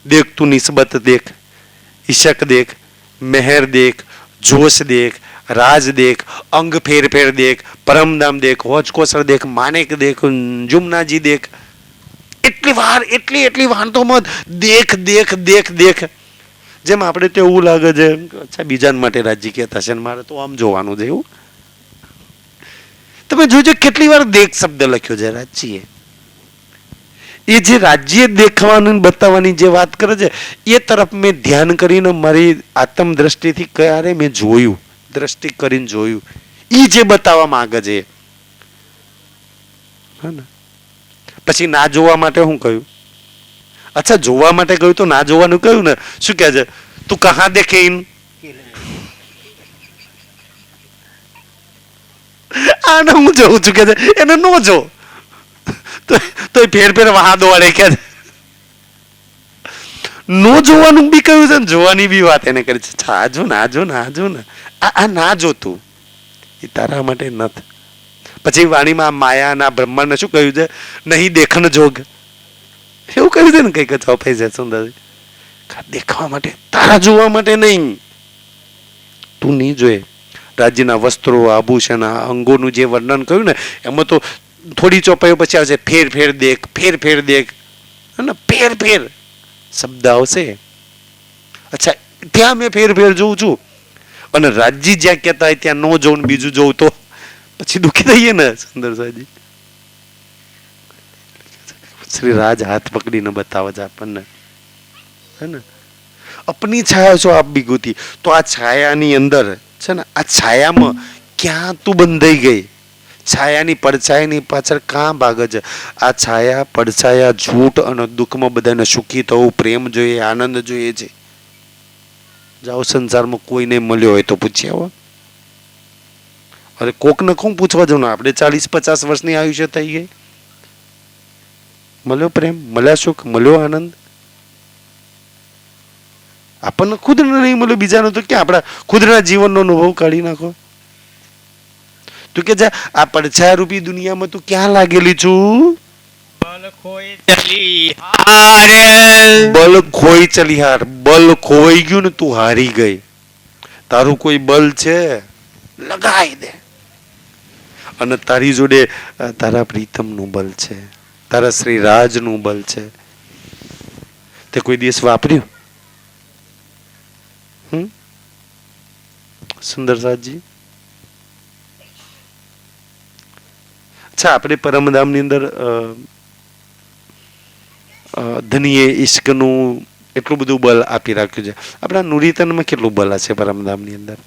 દેખ તું નિસ્બત દેખ, ઈશક દેખ, મહેર દેખ, જોશ દેખ, રાજ દેખ, અંગ ફેર ફેર દેખ, પરમધામ દેખ, હોજ કોસર દેખ, માનેક દેખ, જુમનાજી દેખ. એટલી વાર તો મત દેખ દેખ દેખ દેખ. જેમ આપણે તો એવું લાગે છે અચ્છા બીજા માટે રાજ્ય કહેતા છે, મારે તો આમ જોવાનું છે એવું. તમે જોજો કેટલી વાર દેખ શબ્દ લખ્યો છે રાજ્ય. એ જે રાજ્ય દેખાવાની બતાવવાની જે વાત કરે છે એ તરફ મેં ધ્યાન કરીને મારી આત્મ દ્રષ્ટિથી ક્યારે મેં જોયું, દ્રષ્ટિ કરીને જોયું. ઈ જે બતાવવા માંગે છે. હે ને? પછી ના જોવા માટે શું કહ્યું? અચ્છા, જોવા માટે કહ્યું તો ના જોવાનું કહ્યું ને, શું કહે છે? તું કહા દેખે ઇન, આને હું જોઉં છું કે છે, એને નો જો તો ફેર ફેર વાહ દોડે કે નો જોવાનું બી કહ્યું છે ને જોવાની બી વાત એને કરી છે. આ જો ને, આ જો ને, આ જો ને, આ ના જોતું એ તારા માટે નથી. પછી વાણીમાં માયાના બ્રહ્માંડને શું કહ્યું છે? નહીં દેખન જોગ, એવું કહ્યું છે ને કઈક ચોપાઈ છે સુંદર. દેખવા માટે, તારા જોવા માટે નહીં. તું નહીં જોએ. રાજ્યના વસ્ત્રો, આભૂષણ, અંગોનું જે વર્ણન કર્યું ને એમાં તો થોડી ચોપાઈઓ પછી આવશે ફેર ફેર દેખ, ફેર ફેર દેખ, અને ફેર ફેર શબ્દ આવશે. અચ્છા, ત્યાં મેં ફેર ફેર જોઉં છું, અને રાજજી જ્યાં કહેતા હોય ત્યાં ન જોઉં બીજું જોઉં તો પછી દુઃખી થઈએ ને. સુંદર સાહેબજી શ્રી રાજ હાથ પકડીને બતાવે છે આપણને, હે ને? અપની છાયા છો આપ વિભૂતિ. તો આ છાયાની અંદર છે ને, આ છાયામાં ક્યાં તું બંધાઈ ગઈ? છાયાની પડછાયાની પાછળ કાં ભાગે છે? આ છાયા પડછાયા જૂઠ અને દુઃખમાં બધાને સુખી થવું, પ્રેમ જોઈએ, આનંદ જોઈએ છે. જાઓ સંસારમાં કોઈને મળ્યો હોય તો પૂછી આવો. અરે કોકને કોણ પૂછવા જવું? આપણે 40-50 વર્ષની આયુષ્ય થઈ ગઈ. મળ્યો પ્રેમ, મળ્યા સુખ, મળ્યો આનંદ? આપણને ખુદને નહીં મળ્યો, બીજાનો તો ક્યાં? આપણા ખુદના જીવનનો અનુભવ કાઢી નાખો. તું કે આ પડછાયા રૂપી દુનિયામાં તું ક્યાં લાગેલી છું? બલ ખોઈ ચલી હાર, બલ ખોઈ ચલી હાર. બલ ખોઈ ગયું ને તું હારી ગઈ. તારું કોઈ બલ છે લગાઈ દે. અને તારી જોડે તારા પ્રીતમનું બલ છે, તારા શ્રી રાજનું બલ છે. તે કોઈ દિવસ વાપર્યું? સુંદર સાજી. અચ્છા, આપણે પરમધામની અંદર ધનીએ ઈશ્કનું એટલું બધું બલ આપી રાખ્યું છે. આપણા નુરીતનમાં કેટલું બલ હશે પરમધામની અંદર?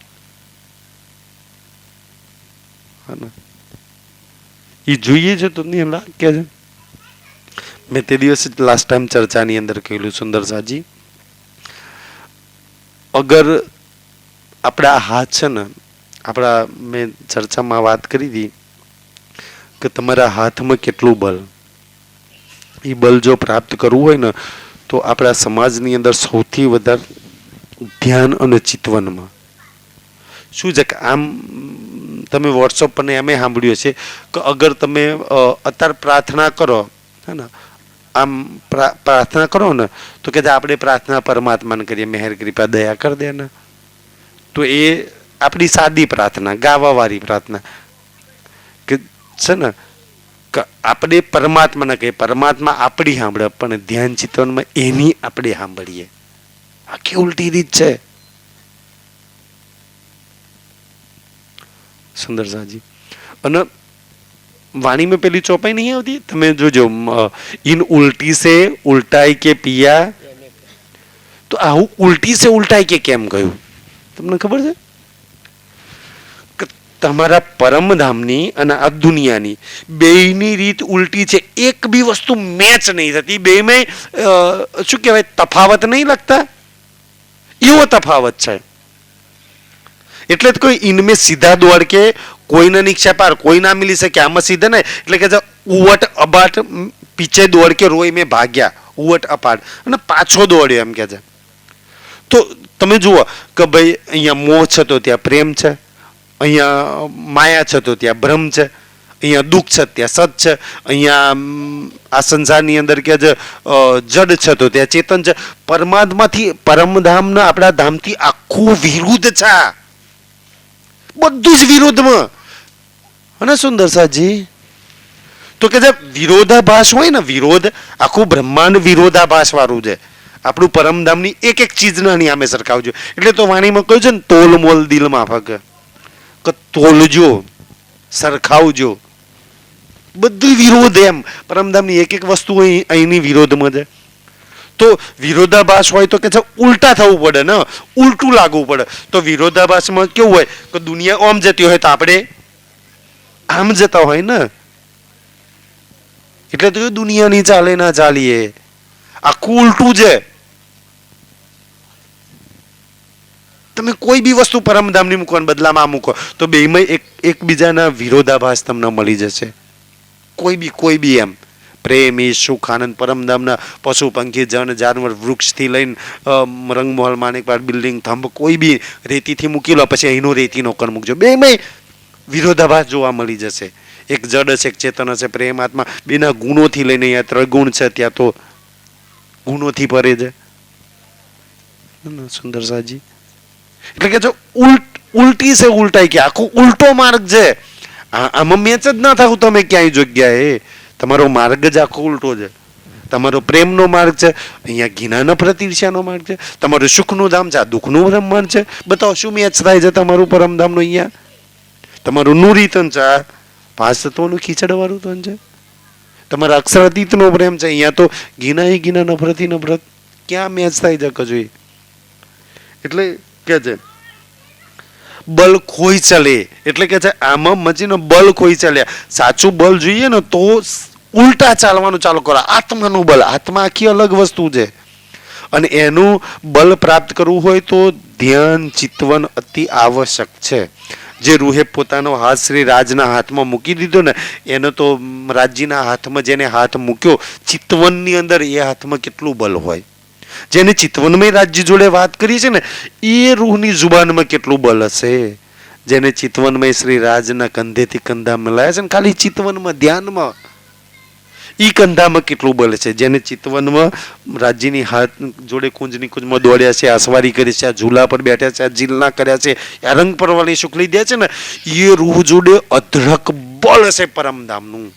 એ જોઈએ છે તો નહીં લાગે છે. મેં તે દિવસ લાસ્ટ ટાઈમ ચર્ચાની અંદર કહેલું સુંદર સાજી, અગર આપણા હાથ છે ને, આપણા મેં ચર્ચામાં વાત કરી હતી કે તમારા હાથમાં કેટલું બલ, એ બલ જો પ્રાપ્ત કરવું હોય ને તો આપણા સમાજની અંદર સૌથી વધારે ધ્યાન અને ચિતવનમાં શું છે કે આમ તમે વોટ્સઅપ પર એમ સાંભળ્યું છે કે અગર તમે અત્યારે પ્રાર્થના કરો, હે ને, આમ પ્રાર્થના કરો ને તો કે આપણે પ્રાર્થના પરમાત્માને કરીએ, મહેર કૃપા દયા કરી દે ને, તો એ આપણી સાદી પ્રાર્થના, ગાવાવાળી પ્રાર્થના કે છે ને, આપણે પરમાત્માને કહીએ, પરમાત્મા આપણી સાંભળે, પણ ધ્યાન ચિંતનમાં એની આપણે સાંભળીએ. આખી ઉલટી રીત છે. સુંદર સાજી. અને વાણીમાં પેલી ચોપાઈ નહીં આવતી, તમે જોજો, ઇન ઉલટી સે ઉલટાઈ કે પિયા. તો આવું ઉલટી સે ઉલટાઈ કે કેમ કહ્યું તમને ખબર છે? કે તમારા પરમધામની અને આ દુનિયાની બેયની રીત ઉલટી છે. એક બી વસ્તુ મેચ નહીં થતી. બેયમાં શું કહેવાય, તફાવત નહીં લગતા, એવો તફાવત છે. એટલે જ કોઈ ઇનમે સીધા દોડ કે કોઈને નીક્ષા પાર કોઈ ના મિલી શકે, આમાં સીધા ને, એટલે કે ઉવટ અબાટ પીછે દોડ કે રોય મેં ભાગ્યા, ઉવટ અપાટ અને પાછો દોડ્યો એમ કે છે. તો તમે જુઓ કે ભાઈ અહીંયા મોહ છે તો ત્યાં પ્રેમ છે, અહીંયા માયા છે તો ત્યાં ભ્રમ છે, અહીંયા દુઃખ છે ત્યાં સત છે, અહીંયા આ સંસારની અંદર કે જડ છે તો ત્યાં ચેતન છે. પરમાત્માથી પરમધામના આપણા ધામથી આખું વિરુદ્ધ છે, બધું જ વિરોધમાં. અને સુંદર સાજી તો કે જે વિરોધાભાસ હોય ને, વિરોધ, આખું બ્રહ્માંડ વિરોધાભાસ વાળું છે. આપણું પરમધામની એક એક ચીજના નિયામે સરખાવજો. એટલે તો વાણીમાં કહ્યું છે ને, તોલ મોલ દિલ માફક, કે તોલજો, સરખાવજો. બધું વિરોધ એમ. પરમધામની એક એક વસ્તુ અહીંની વિરોધમાં છે. તો વિરોધાભાસ હોય તો કે છે ઉલટા થવું પડે ને, ઉલટું લાગવું પડે. તો વિરોધાભાસમાં કેવું હોય કે દુનિયા આમ જતી હોય તો આપણે આમ જતા હોય ને, એટલે તો દુનિયાની ચાલે ના ચાલીએ, આખું ઉલટું છે. તમે કોઈ બી વસ્તુ પરમધામની મૂકો અને બદલામાં આ મૂકો તો બેમાં એકબીજાના વિરોધાભાસ તમને મળી જશે. કોઈ બી એમ પ્રેમ, ઈશ, સુખ, આનંદ, પરમધામના પશુ, પંખી, જન, જાનવર, વૃક્ષથી લઈને રંગમહોલ, માણેકવાડ, બિલ્ડિંગ, થંભ, કોઈ બી રેતીથી મૂકી લો, પછી અહીંનો રેતીનો કણ મૂકજો, બેમાં વિરોધાભાસ જોવા મળી જશે. એક જડ હશે, એક ચેતન હશે, પ્રેમ, આત્મા, બેના ગુણોથી લઈને અહીંયા ત્રિગુણ છે, ત્યાં તો ગુણોથી ભરે છે. સુંદર સાજી એટલે કે જો ઉલટી છે, ઉલટાઈ કે આખો ઉલટો માર્ગ છે. આમાં મેચ જ ના થવું તમે ક્યાંય જગ્યાએ, તમારો માર્ગ જ આખો ઉલટો છે. તમારો પ્રેમનો માર્ગ છે, અહીંયા ઘીના નફરત ઈર્ષ્યાનો માર્ગ છે. તમારું સુખનું ધામ છે, આ દુઃખનું બ્રહ્માંડ છે. બતાવો શું મેચ થાય છે તમારું પરમધામનું? અહીંયા તમારું નૂરી તન છે, આ પાંચ તત્વોનું ખીચડવાળું તન છે. તમારા અક્ષરાતીતનો પ્રેમ છે, અહીંયા તો ઘીના નફરતી નફરત. ક્યાં મેચ થાય છે કજું? એટલે કે છે બલ ખોઈ ચાલે, એટલે કે છે આમાં મચીને બલ ખોઈ ચાલ્યા. સાચું બલ જોઈએ ને તો ઉલટા ચાલવાનું ચાલુ કરો. આત્માનું બલ, આત્મા આખી અલગ વસ્તુ છે, અને એનું બલ પ્રાપ્ત કરવું હોય તો ધ્યાન, ચિતવન અતિ આવશ્યક છે. જે રૂહે પોતાનો હાથ શ્રી રાજના હાથમાં મૂકી દીધો ને, એનો તો રાજજીના હાથમાં જેને હાથ મૂક્યો ચિતવનની અંદર, એ હાથમાં કેટલું બલ હોય. જેને ચિતવનમય રાજ્ય જોડે વાત કરી છે ને, એ રૂહની જુબાનમાં કેટલું બલ હશે. જેને ચિતવનમય શ્રી રાજના કંધેથી કંધા મિલાયા છે ને, ખાલી ચિતવનમાં, ધ્યાનમાં, ઈ કંધામાં કેટલું બલ છે. જેને ચિતવનમાં રાજ્યની હાથ જોડે કુંજની કુંજમાં દોડ્યા છે, આસવારી કરી છે, આ ઝૂલા પર બેઠા છે, આ જીલના કર્યા છે, આ રંગ પરવાળી સુખ લીધા છે ને, એ રૂહ જોડે અઢળક બળ હશે પરમધામનું.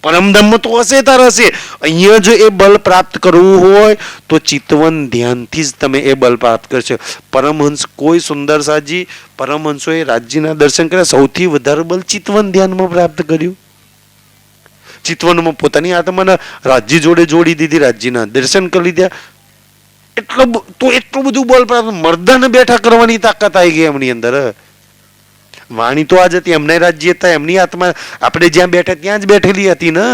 પરમધામમાં તો હશે તાર હશે. અહીંયા જો એ બલ પ્રાપ્ત કરવું હોય તો ચિતવન ધ્યાનથી જ તમે એ બલ પ્રાપ્ત કરશો. પરમહંસ કોઈ સુંદર સાજી પરમહંસોએ રાજ્યના દર્શન કર્યા, સૌથી વધારે બલ ચિતવન ધ્યાનમાં પ્રાપ્ત કર્યું. ચિતવનમાં પોતાની આત્માના રાજ્ય જોડે જોડી દીધી, રાજ્યના દર્શન કરી લીધા. એટલું બધું બળ પ્રાપ્ત, મર્દાને બેઠા કરવાની તાકાત આવી ગઈ એમની અંદર. વાણી તો આજ હતી, એમના રાજ્ય હતા, એમની આત્મા આપણે જ્યાં બેઠા ત્યાં જ બેઠેલી હતી ને.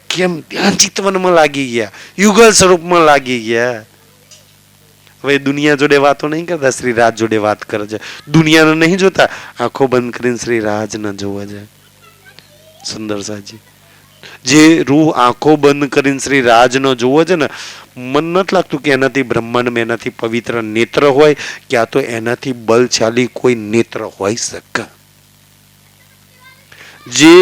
કેમ ત્યાં ચિતવનમાં લાગી ગયા, યુગલ સ્વરૂપમાં લાગી ગયા. હવે દુનિયા જોડે વાતો નહીં કરતા, શ્રી રાજ જોડે વાત કરે છે. દુનિયાને નહીં જોતા, આંખો બંધ કરીને શ્રી રાજને જોવા છે. સુંદર સાજી જે રૂહ આંખો બંધ કરીને શ્રી રાજનો જોવો છે ને, મન નથી લાગતું કે એનાથી બ્રહ્માંડમાં એનાથી પવિત્ર નેત્ર હોય, કે આ તો એનાથી બલશાલી કોઈ નેત્ર હોય શકે. જે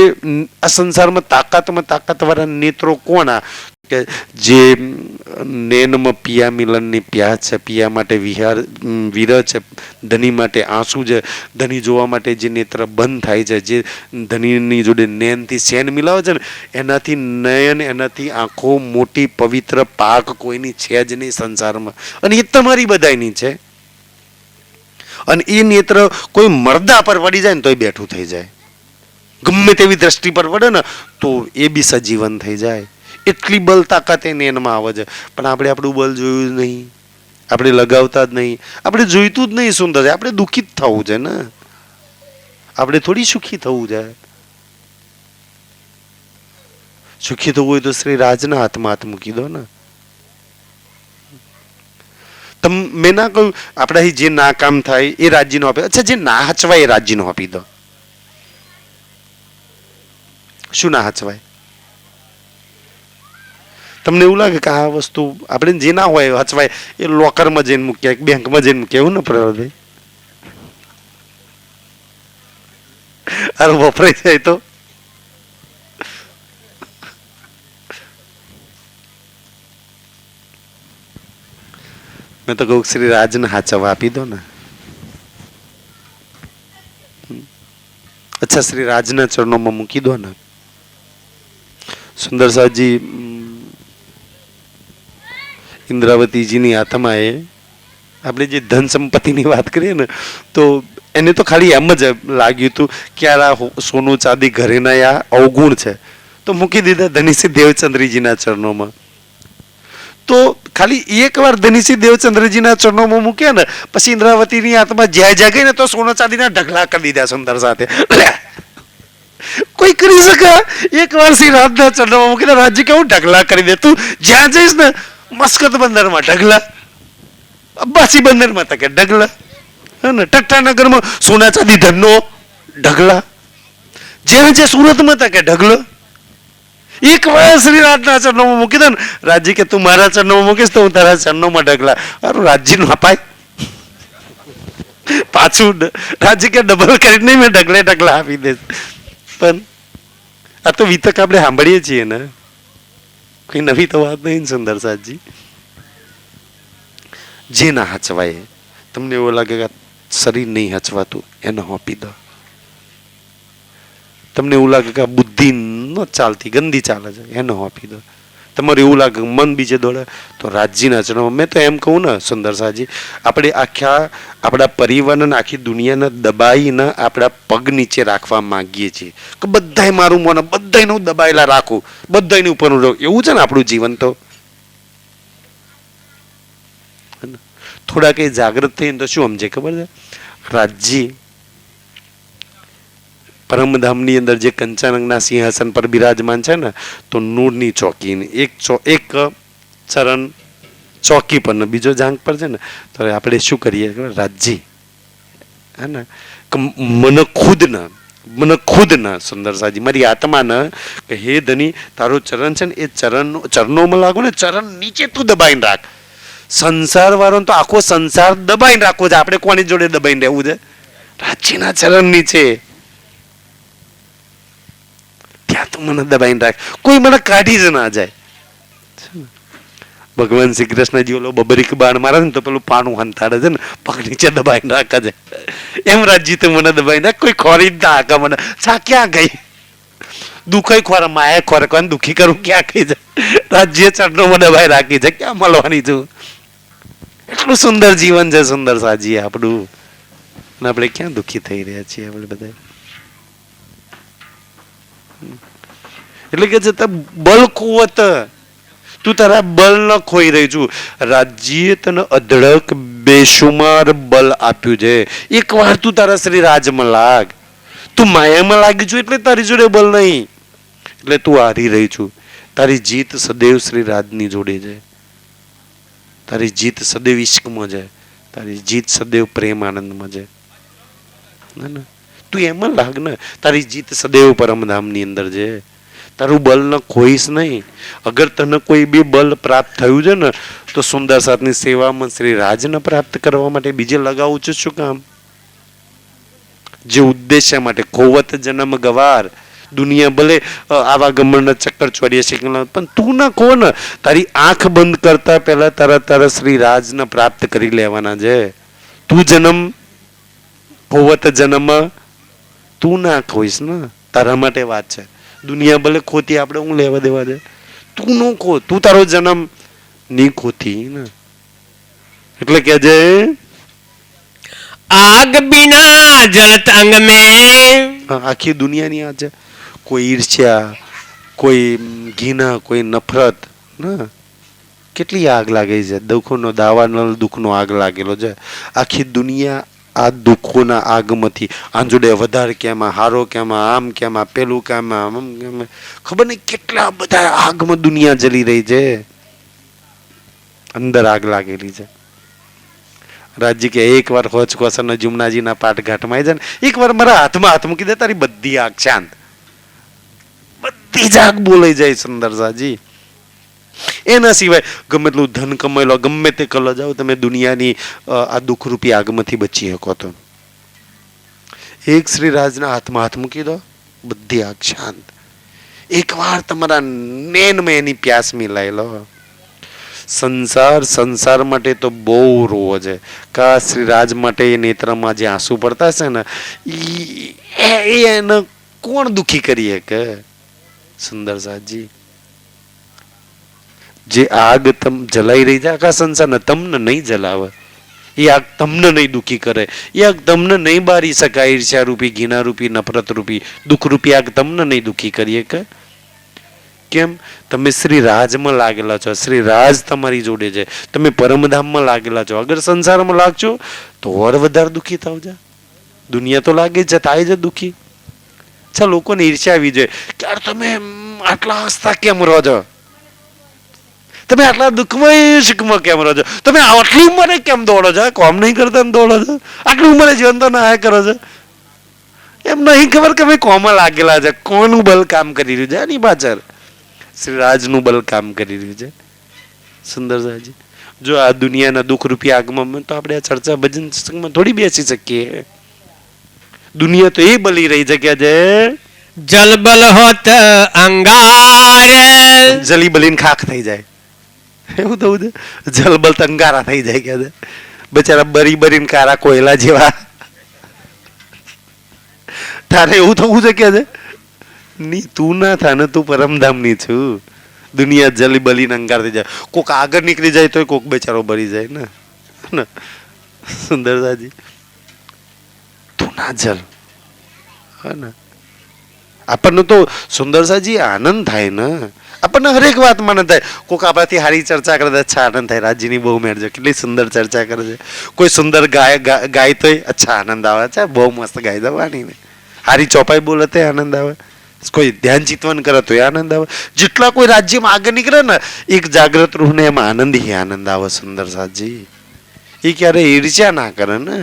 આ સંસારમાં તાકાતવાળા નેત્રો કોના? કે જે નેનમાં પિયા મિલનની પ્યાસ છે, પિયા માટે વિરહ છે, ધની માટે આંસુ છે, ધની જોવા માટે જે નેત્ર બંધ થાય છે, જે ધનીની જોડે નયનથી શેન મિલાવે છે ને, એનાથી નયન, એનાથી આંખો મોટી પવિત્ર પાક કોઈની છે જ નહીં સંસારમાં, અને એ તમારી બધાની છે. અને એ નેત્ર કોઈ મર્દા પર પડી જાય ને તોય બેઠું થઈ જાય, ગમે તેવી દ્રષ્ટિ પર પડે ને તો એ બી સજીવન થઈ જાય. એટલી બલ તાકાત એને એમાં આવે છે. પણ આપણે આપણું બલ જોયું જ નહીં, આપણે લગાવતા જ નહીં, આપણે જોઈતું જ નહીં સુંદર છે. આપણે દુઃખી જ થવું છે ને, આપણે થોડી સુખી થવું છે. સુખી થવું હોય તો શ્રી રાજના હાથમાં હાથ મૂકી દો ને. મેં ના કહ્યું આપણા જે ના કામ થાય એ રાજ્યનો આપે, અચ્છા જે ના હચવાય એ રાજ્યનો આપી દો. શું ના હચવાય? તમને એવું લાગે કે આ વસ્તુ આપણે જે ના હોય હચવાય એ લોકરમાં જઈને મૂક્યા, બેંકમાં જઈને મૂક્યા, એવું ને પ્રહલાદભાઈ? અરે વપરાઈ જાય તો મેં તો કહું શ્રી રાજને હાચવા આપી દો ને. અચ્છા શ્રી રાજના ચરણોમાં મૂકી દો ને. સુંદર સાજી ઇન્દ્રાવતીજીની આત્માએ આપણે જે ધન સંપત્તિની વાત કરીએ ને, તો એને તો ખાલી એમ જ લાગ્યું હતું કે આ સોનું ચાંદી ઘરેના આ અવગુણ છે, તો મૂકી દીધા ધનીશ્રી દેવચંદ્રીજીના ચરણોમાં. તો ખાલી એકવાર ધનીસી દેવચંદ્રજીના ચરણોમાં મૂક્યા ને પછી ઇન્દ્રાવતીની આત્મા જ્યાં જ્યાં ગઈ ને તો સોના ચાંદીના ઢગલા કરી દીધા સુંદર સાથે. કોઈ કરી શકે? એકવાર શ્રી રાધના ચરણોમાં મૂકીને રાજ્ય કેવું ઢગલા કરી દે. તું જ્યાં જઈશ ને મસ્કત બંદરમાં ઢગલા, અબ્બાસી બંદરમાં તકે ઢગલા, હે ને ટટ્ટાનગરમાં સોના ચાંદી ધનનો ઢગલા, જ્યાં જે સુરતમાં તકે ઢગલો. એક વાર શ્રી રાજના ચરણોમાં મૂકી દે ને રાજ્ય કે તું મારા ચરણોમાં મૂકીશ તો હું તારા ચરણોમાં ઢગલા. મારું રાજ્ય નું અપાય પાછું રાજ્ય કે ડબલ કરીને મેં ઢગલે ઢગલા આપી દે. પણ આ તો વિતક આપણે સાંભળીએ છીએ ને, કઈ નવી તો વાત નહીં. સુંદર સાજી જે ના હચવાય, તમને એવું લાગે કે શરીર નહીં હચવાતું એને આપી દો. તમને એવું લાગે કે બુદ્ધિ ન ચાલતી, ગંદી ચાલે છે, એને આપી દો. તમારે એવું લાગે મન બીજે દોડે તો રાજ્યના ચરણો. મેં તો એમ કહું ને સુંદર સાજી, આપણે આખા આપણા પરિવારને આખી દુનિયાને દબાઈને આપણા પગ નીચે રાખવા માંગીએ છીએ કે બધાય મારું મોને બધાયનું દબાયેલા રાખું, બધાયની ઉપર એવું છે ને આપણું જીવન. તો થોડા કઈ જાગૃત થઈને તો શું સમજે ખબર છે? રાજ્ય પરમધામની અંદર જે કંચનંગના સિંહાસન પર બિરાજમાન છે ને, તો નૂરની ચોકી એક ચરણ ચોકી પર ને બીજો જાંગ પર છે ને, તો આપણે શું કરીએ? રાજ્ય હે ને મને ખુદ ના સુંદર સાજી મારી આત્મા ને કે હે ધની તારો ચરણ છે ને એ ચરણોમાં લાગો ને, ચરણ નીચે તું દબાઈને રાખ. સંસાર વાળો તો આખો સંસાર દબાઈને રાખવો છે. આપણે કોની જોડે દબાઈને રહેવું છે? રાજ્યના ચરણ નીચે. ત્યાં તો મને દબાઈને રાખ, કોઈ મને કાઢી જ ના જાય. ભગવાન શ્રી કૃષ્ણજી ઓલો બબરીક બાણ મારે ને તો પેલું પાનું હંતાડે છે ને, પગ નીચે દબાઈને રાખે છે. એમ રાજ્ય તો મને દબાઈને રાખ, કોઈ ખોરી જ ના હાકે મને. સા ક્યાં ગઈ? દુઃખ ખોરા માયા ખોરે કોને દુઃખી કરું ક્યાં ગઈ છે? રાજ્ય ચરણો મને દબાઈ રાખી છે, ક્યાં મળવાની છું? એટલું સુંદર જીવન છે સુંદર સાજી આપણું, આપણે ક્યાં દુઃખી થઈ રહ્યા છીએ આપણે બધા. એટલે કે છે બલ કુવત, તું તારા બલ ન ખોઈ રહી છું. રાજ્ય તને અધડક બેશુમાર બલ આપ્યું છે. એક વાર તું તારા શ્રી રાજમાં લાગ. તું માયામાં લાગી છું એટલે તારી જોડે બલ નહીં, એટલે તું હારી રહી છું. તારી જીત સદૈવ શ્રી રાજની જોડે છે. તારી જીત સદૈવ ઇશ્કમાં છે. તારી જીત સદૈવ પ્રેમ આનંદમાં છે. તું એમાં લાગ ને, તારી જીત સદૈવ પરમધામની અંદર છે. તારું બલ ન ખોઈશ નહીં. અગર તને કોઈ બી બલ પ્રાપ્ત થયું છે ને, તો સુંદર સાથની સેવામાં શ્રી રાજને પ્રાપ્ત કરવા માટે બીજે લગાવું છું શું કામ? જે ઉદ્દેશ્ય માટે ખોવત જન્મ ગવાર, દુનિયા ભલે આવા ગમણના ચક્કર ચોરીએ છે પણ તું ના ખો ને. તારી આંખ બંધ કરતા પહેલા તારા શ્રી રાજને પ્રાપ્ત કરી લેવાના છે. તું જન્મ ખોવત જન્મ તું ના ખોઈશ ને, તારા માટે વાત છે. દુનિયા ભલે ખોતી, આપણે હું લેવા દેવા દે? તું નો ખો, તું તારો જન્મ ની ખોતી ને. એટલે કે જે આગ બિના જલત અંગ में, આખી દુનિયાની આ છે. કોઈ ઈર્ષ્યા, કોઈ ઘીના, કોઈ નફરત, ના કેટલી આગ લાગે છે. દુઃખનો દાવાનળ દુઃખનો આગ લાગેલો છે. આખી દુનિયા આ દુઃખોના આગમાંથી આંજોડે વધારે કેમાં, હારો કેમાં, આમ કેમાં, પેલું કેમાં, આમ કેમાં, ખબર નહીં કેટલા બધા આગમાં દુનિયા જલી રહી છે. અંદર આગ લાગેલી છે. રાજ્ય કે એક વાર હોચ કોસન જુમનાજીના પાઠ ઘાટમાં જાય ને, એક વાર મારા હાથમાં હાથ મૂકી દે, તારી બધી આગ શાંત, બધી જ આગ બોલાઈ જાય. સુંદર સાજી એના સિવાય ગમે એટલું ધન કમાઈ લો, ગમે તે કલો જાઓ, તમે દુનિયાની આ દુઃખરૂપી આગમાંથી બચી શકો. તો એક શ્રી રાજના હાથમાં હાથ મૂકી દો, બધી આગ શાંત. એક વાર તમારા નેનમાં એની પ્યાસ મિલાઈ લો. સંસાર માટે તો બહુ રોવો છે. કા શ્રી રાજ માટે એ નેત્રમાં જે આંસુ પડતા છે ને, એને કોણ દુઃખી કરીએ કે? સુંદર સાજી જે આગ તમ જલાઈ રહી છે આખા સંસારને, તમને નહીં જલાવે. એ આગ તમને નહીં દુઃખી કરે. એ આગ તમને નહીં બારી શકાય. ઈર્ષ્યા રૂપી, ઘીના રૂપી, નફરત રૂપી, દુઃખ રૂપી આગ તમને નહીં દુઃખી કરીએ કે? કેમ? તમે શ્રી રાજમાં લાગેલા છો, શ્રી રાજ તમારી જોડે છે, તમે પરમધામમાં લાગેલા છો. અગર સંસારમાં લાગશો તો ઓર વધારે દુઃખી થાવ છે. દુનિયા તો લાગે છે, થાય છે દુઃખી. અચ્છા, લોકોને ઈર્ષ્યા આવી જાય કે યાર તમે આટલા હસતા કેમ રહો છો, તમે આટલા દુઃખમાં સુખમાં કેમ રહો છો, તમે આટલી ઉંમરે કેમ દોડો છો, કોમ નહીં કરતા ને દોડો છો, આટલી ઉંમરે જીવન તો ના કરો છો. એમ નહીં ખબર કે ભાઈ કોમાં લાગેલા છે, કોનું બલ કામ કરી રહ્યું છે એની પાછળ? શ્રી રાજનું બલ કામ કરી રહ્યું છે. સુંદર સાહેબજી, જો આ દુનિયાના દુઃખ રૂપિયા આગમન તો આપણે આ ચર્ચા ભજન સત્સંગમાં થોડી બેસી શકીએ. દુનિયા તો એ બલી રહી જગ્યા છે. જલબલ હોત અંગાર, જલી બલીને ખાખ થઈ જાય, એવું થવું છે. જલબલ અંગારા થઈ જાય કે બચારા બરી બરીને કારા કોયલા જેવા. તારે એવું થવું છે કે ની તું ના થા ને, તું પરમધામ ની છું. દુનિયા જલી બલીને અંગાર થઈ જાય. કોક આગળ નીકળી જાય તો કોક બેચારો બરી જાય ને. સુંદરતાજી, તું ના જલ. હા ને, આપણને તો સુંદરસાજી આનંદ થાય ને, આપણને હરેક વાતમાં આનંદ થાય. કોઈક આપણાથી સારી ચર્ચા કરે તો અચ્છા આનંદ થાય. રાજજીની બહુ મેળજો, કેટલી સુંદર ચર્ચા કરે છે. કોઈ સુંદર ગાય તો અચ્છા આનંદ આવે. અચ્છા બહુ મસ્ત ગાય દવાની ને, સારી ચોપાઈ બોલે તે આનંદ આવે. કોઈ ધ્યાન ચિતવન કરે તો આનંદ આવે. જેટલા કોઈ રાજ્યમાં આગળ નીકળે ને, એક જાગ્રત રૂહ ને એમાં આનંદ હી આનંદ આવે. સુંદર સાજી એ ક્યારે ઈર્ષ્યા ના કરે ને.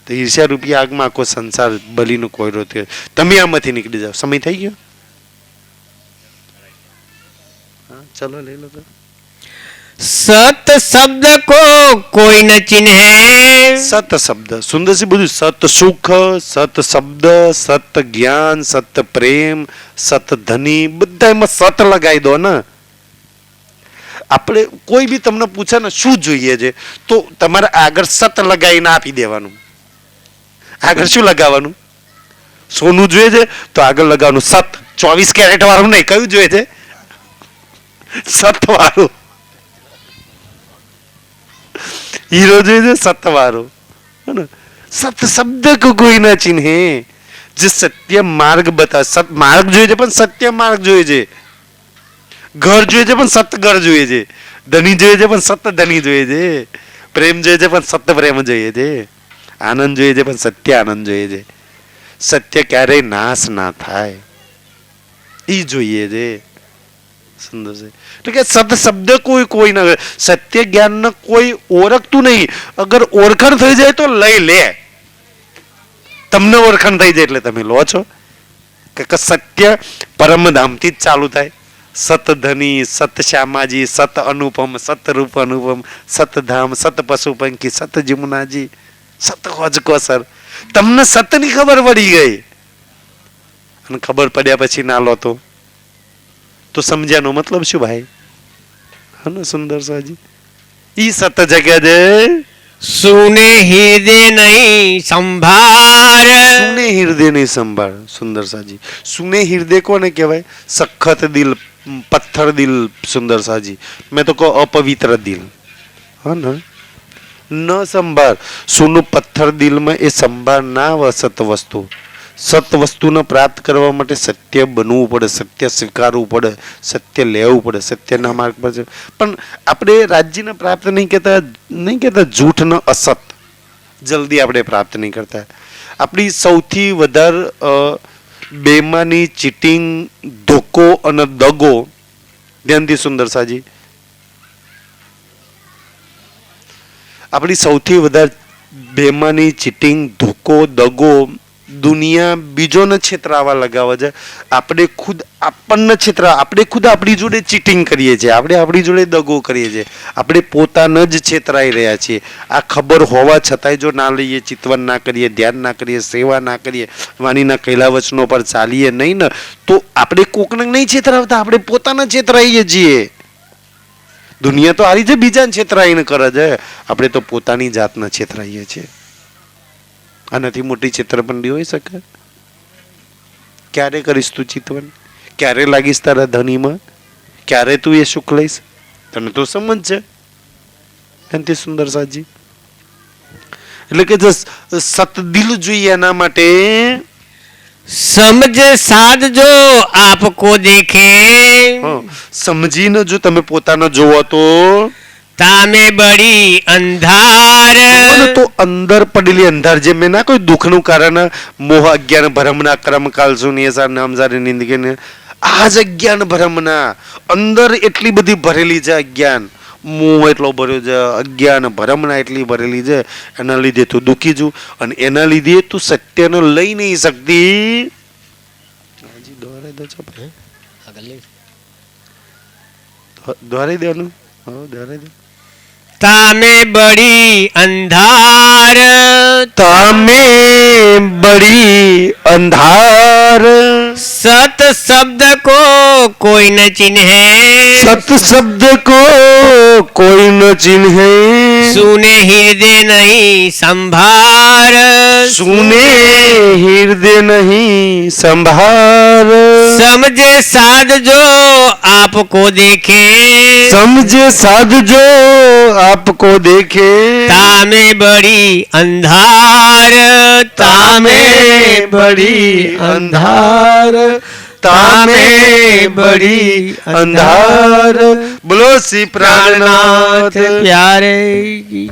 તો ઈર્ષ્યા રૂપિયા આગમાં આખો સંસાર બલીનો કોયરો થયો. તમે આમાંથી નીકળી જાઓ. સમય થઈ ગયો? હા, ચલો લઈ લો. સત શબ્દ કો કોઈ ન ચિન્હે. સત શબ્દ સુંદરસી બધું સત સુખ, સત શબ્દ, સત જ્ઞાન, સત પ્રેમ, સત ધની, બધા એમાં સત લગાવી દો ને. આપણે કોઈ બી તમને પૂછે ને શું જોઈએ છે, તો તમારે આગળ સત લગાવીને આપી દેવાનું. આગળ શું લગાવવાનું? સોનું જોઈએ છે તો આગળ લગાવવાનું સત. 24 કેરેટ વાળું નહીં. કયું જોઈએ છે? સત વાળું. હીરો જોઈએ છે સત વાળો. સત શબ્દ કો કોઈ ના ચિન્હે, જે સત્ય માર્ગ બતા. સત માર્ગ જોઈએ છે પણ સત્ય માર્ગ જોઈએ છે. ઘર જોઈએ છે પણ સત ઘર જોઈએ છે. ધની જોઈએ છે પણ સત ધની જોઈએ છે. પ્રેમ જોઈએ છે પણ સત પ્રેમ જોઈએ છે. આનંદ જોઈએ છે પણ સત્ય આનંદ જોઈએ છે. સત્ય ક્યારેય નાશ ના થાય એ જોઈએ છે. સુંદર છે. એટલે કે સત શબ્દ કોઈ ના, સત્ય જ્ઞાન ને કોઈ ઓળખતું નહીં. અગર ઓળખાણ થઈ જાય તો લઈ લે. તમને ઓળખાણ થઈ જાય એટલે તમે લો છો. કે સત્ય પરમધામથી જ ચાલુ થાય. સત ધની, સત શ્યામાજી, સત અનુપમ, સત રૂપ અનુપમ, સત ધામ, સત પશુ પંખી, સત જમુનાજી, સત હોજકો સર. તમને સતની ખબર પડી ગઈ અને ખબર પડ્યા પછી ના લો તો સમજ્યાનો મતલબ શું ભાઈ? હા સુંદર સાજી, ઈ સત જગ્યા છે. સુને હૃદય નહીં સંભાર. સુને હૃદય નહીં સંભાળ. સુંદર સાજી, સુને હૃદય કોને કહેવાય? સખત દિલ, પથ્થર દિલ. સુંદર સાજી, મેં તો કહું અપવિત્ર દિલ. હા ને, ન સંભાળ. સોનું પથ્થર દિલમાં એ સંભાળ ના આવે. સત વસ્તુ, સત વસ્તુને પ્રાપ્ત કરવા માટે સત્ય બનવું પડે, સત્ય સ્વીકારવું પડે, સત્ય લેવું પડે, સત્યના માર્ગ પર. પણ આપણે રાજ્યને પ્રાપ્ત નહીં કહેતા જૂઠને અસત જલ્દી આપણે પ્રાપ્ત નહીં કરતા. આપણી સૌથી વધારે બેમાની, ચીટિંગ, ધોકો અને દગો. ધ્યાનથી સુંદર સાજી, આપણી સૌથી વધારે બેમાની, ચીટિંગ, ધોકો, દગો દુનિયા બીજોને છેતરાવા લગાવે છે. આપણે ખુદ આપણને છેતરા, આપણે ખુદ આપણી જોડે ચીટિંગ કરીએ છીએ, આપણે આપણી જોડે દગો કરીએ છીએ, આપણે પોતાને જ છેતરાઈ રહ્યા છીએ. આ ખબર હોવા છતાંય જો ના લઈએ, ચિતવન ના કરીએ, ધ્યાન ના કરીએ, સેવા ના કરીએ, વાણીના કહેલા વચનો પર ચાલીએ નહીં ને, તો આપણે કોકને નહીં છેતરાવતા, આપણે પોતાને છેતરાઈએ છીએ. દુનિયા તો હારી છે, બીજાને છેતરાઈને કરે છે. આપણે તો પોતાની જાતને છેતરાઈએ છીએ. આનાથી મોટી છેતરપિંડી હોઈ શકે? ક્યારે કરીશ તું ચિતવન? ક્યારે લાગીશ તારા ધનીમાં? ક્યારે તું એ સુખ લઈશ? તને તો સમજ છે. એનાથી સુંદર સાજી, એટલે કે સતદિલ જોઈએ એના માટે समझ साध जो आपको देखे હા, સમજીને જો તમે પોતાને જોવો તો तामे बड़ी अंधार અને તો અંદર પડેલી અંધાર જે મેં ના કોઈ દુઃખનું કારણ મોહ અજ્ઞાન ભ્રમના કર્મ કાલ સુનિય સાર નામ સારી નિંદકે ને આ જ અજ્ઞાન ભ્રમના અંદર એટલી બધી ભરેલી છે અજ્ઞાન મોહ એટલો ભર્યો છે અજ્ઞાન ભ્રમના એટલી ભરેલી છે એના લીધે તું દુઃખી છું અને એના લીધે તું સત્યનો લઈ નહીં શકતી હાજી દોરે દો છો ભાઈ દોરે દેવાનું હા દોરે દો तामे बड़ी अंधार तामे बड़ी अंधार सत शब्द को कोई न चिन्हे सत शब्द को कोई न चिन्हे सुने हृदय नहीं संभार सुने हृदय नहीं संभार समझे साध जो आपको देखे समझे साध जो आपको देखे तामे बड़ी अंधार तामे बड़ी अंधार तामे बड़ी अंधार बोलो श्री प्राणनाथ प्यारे की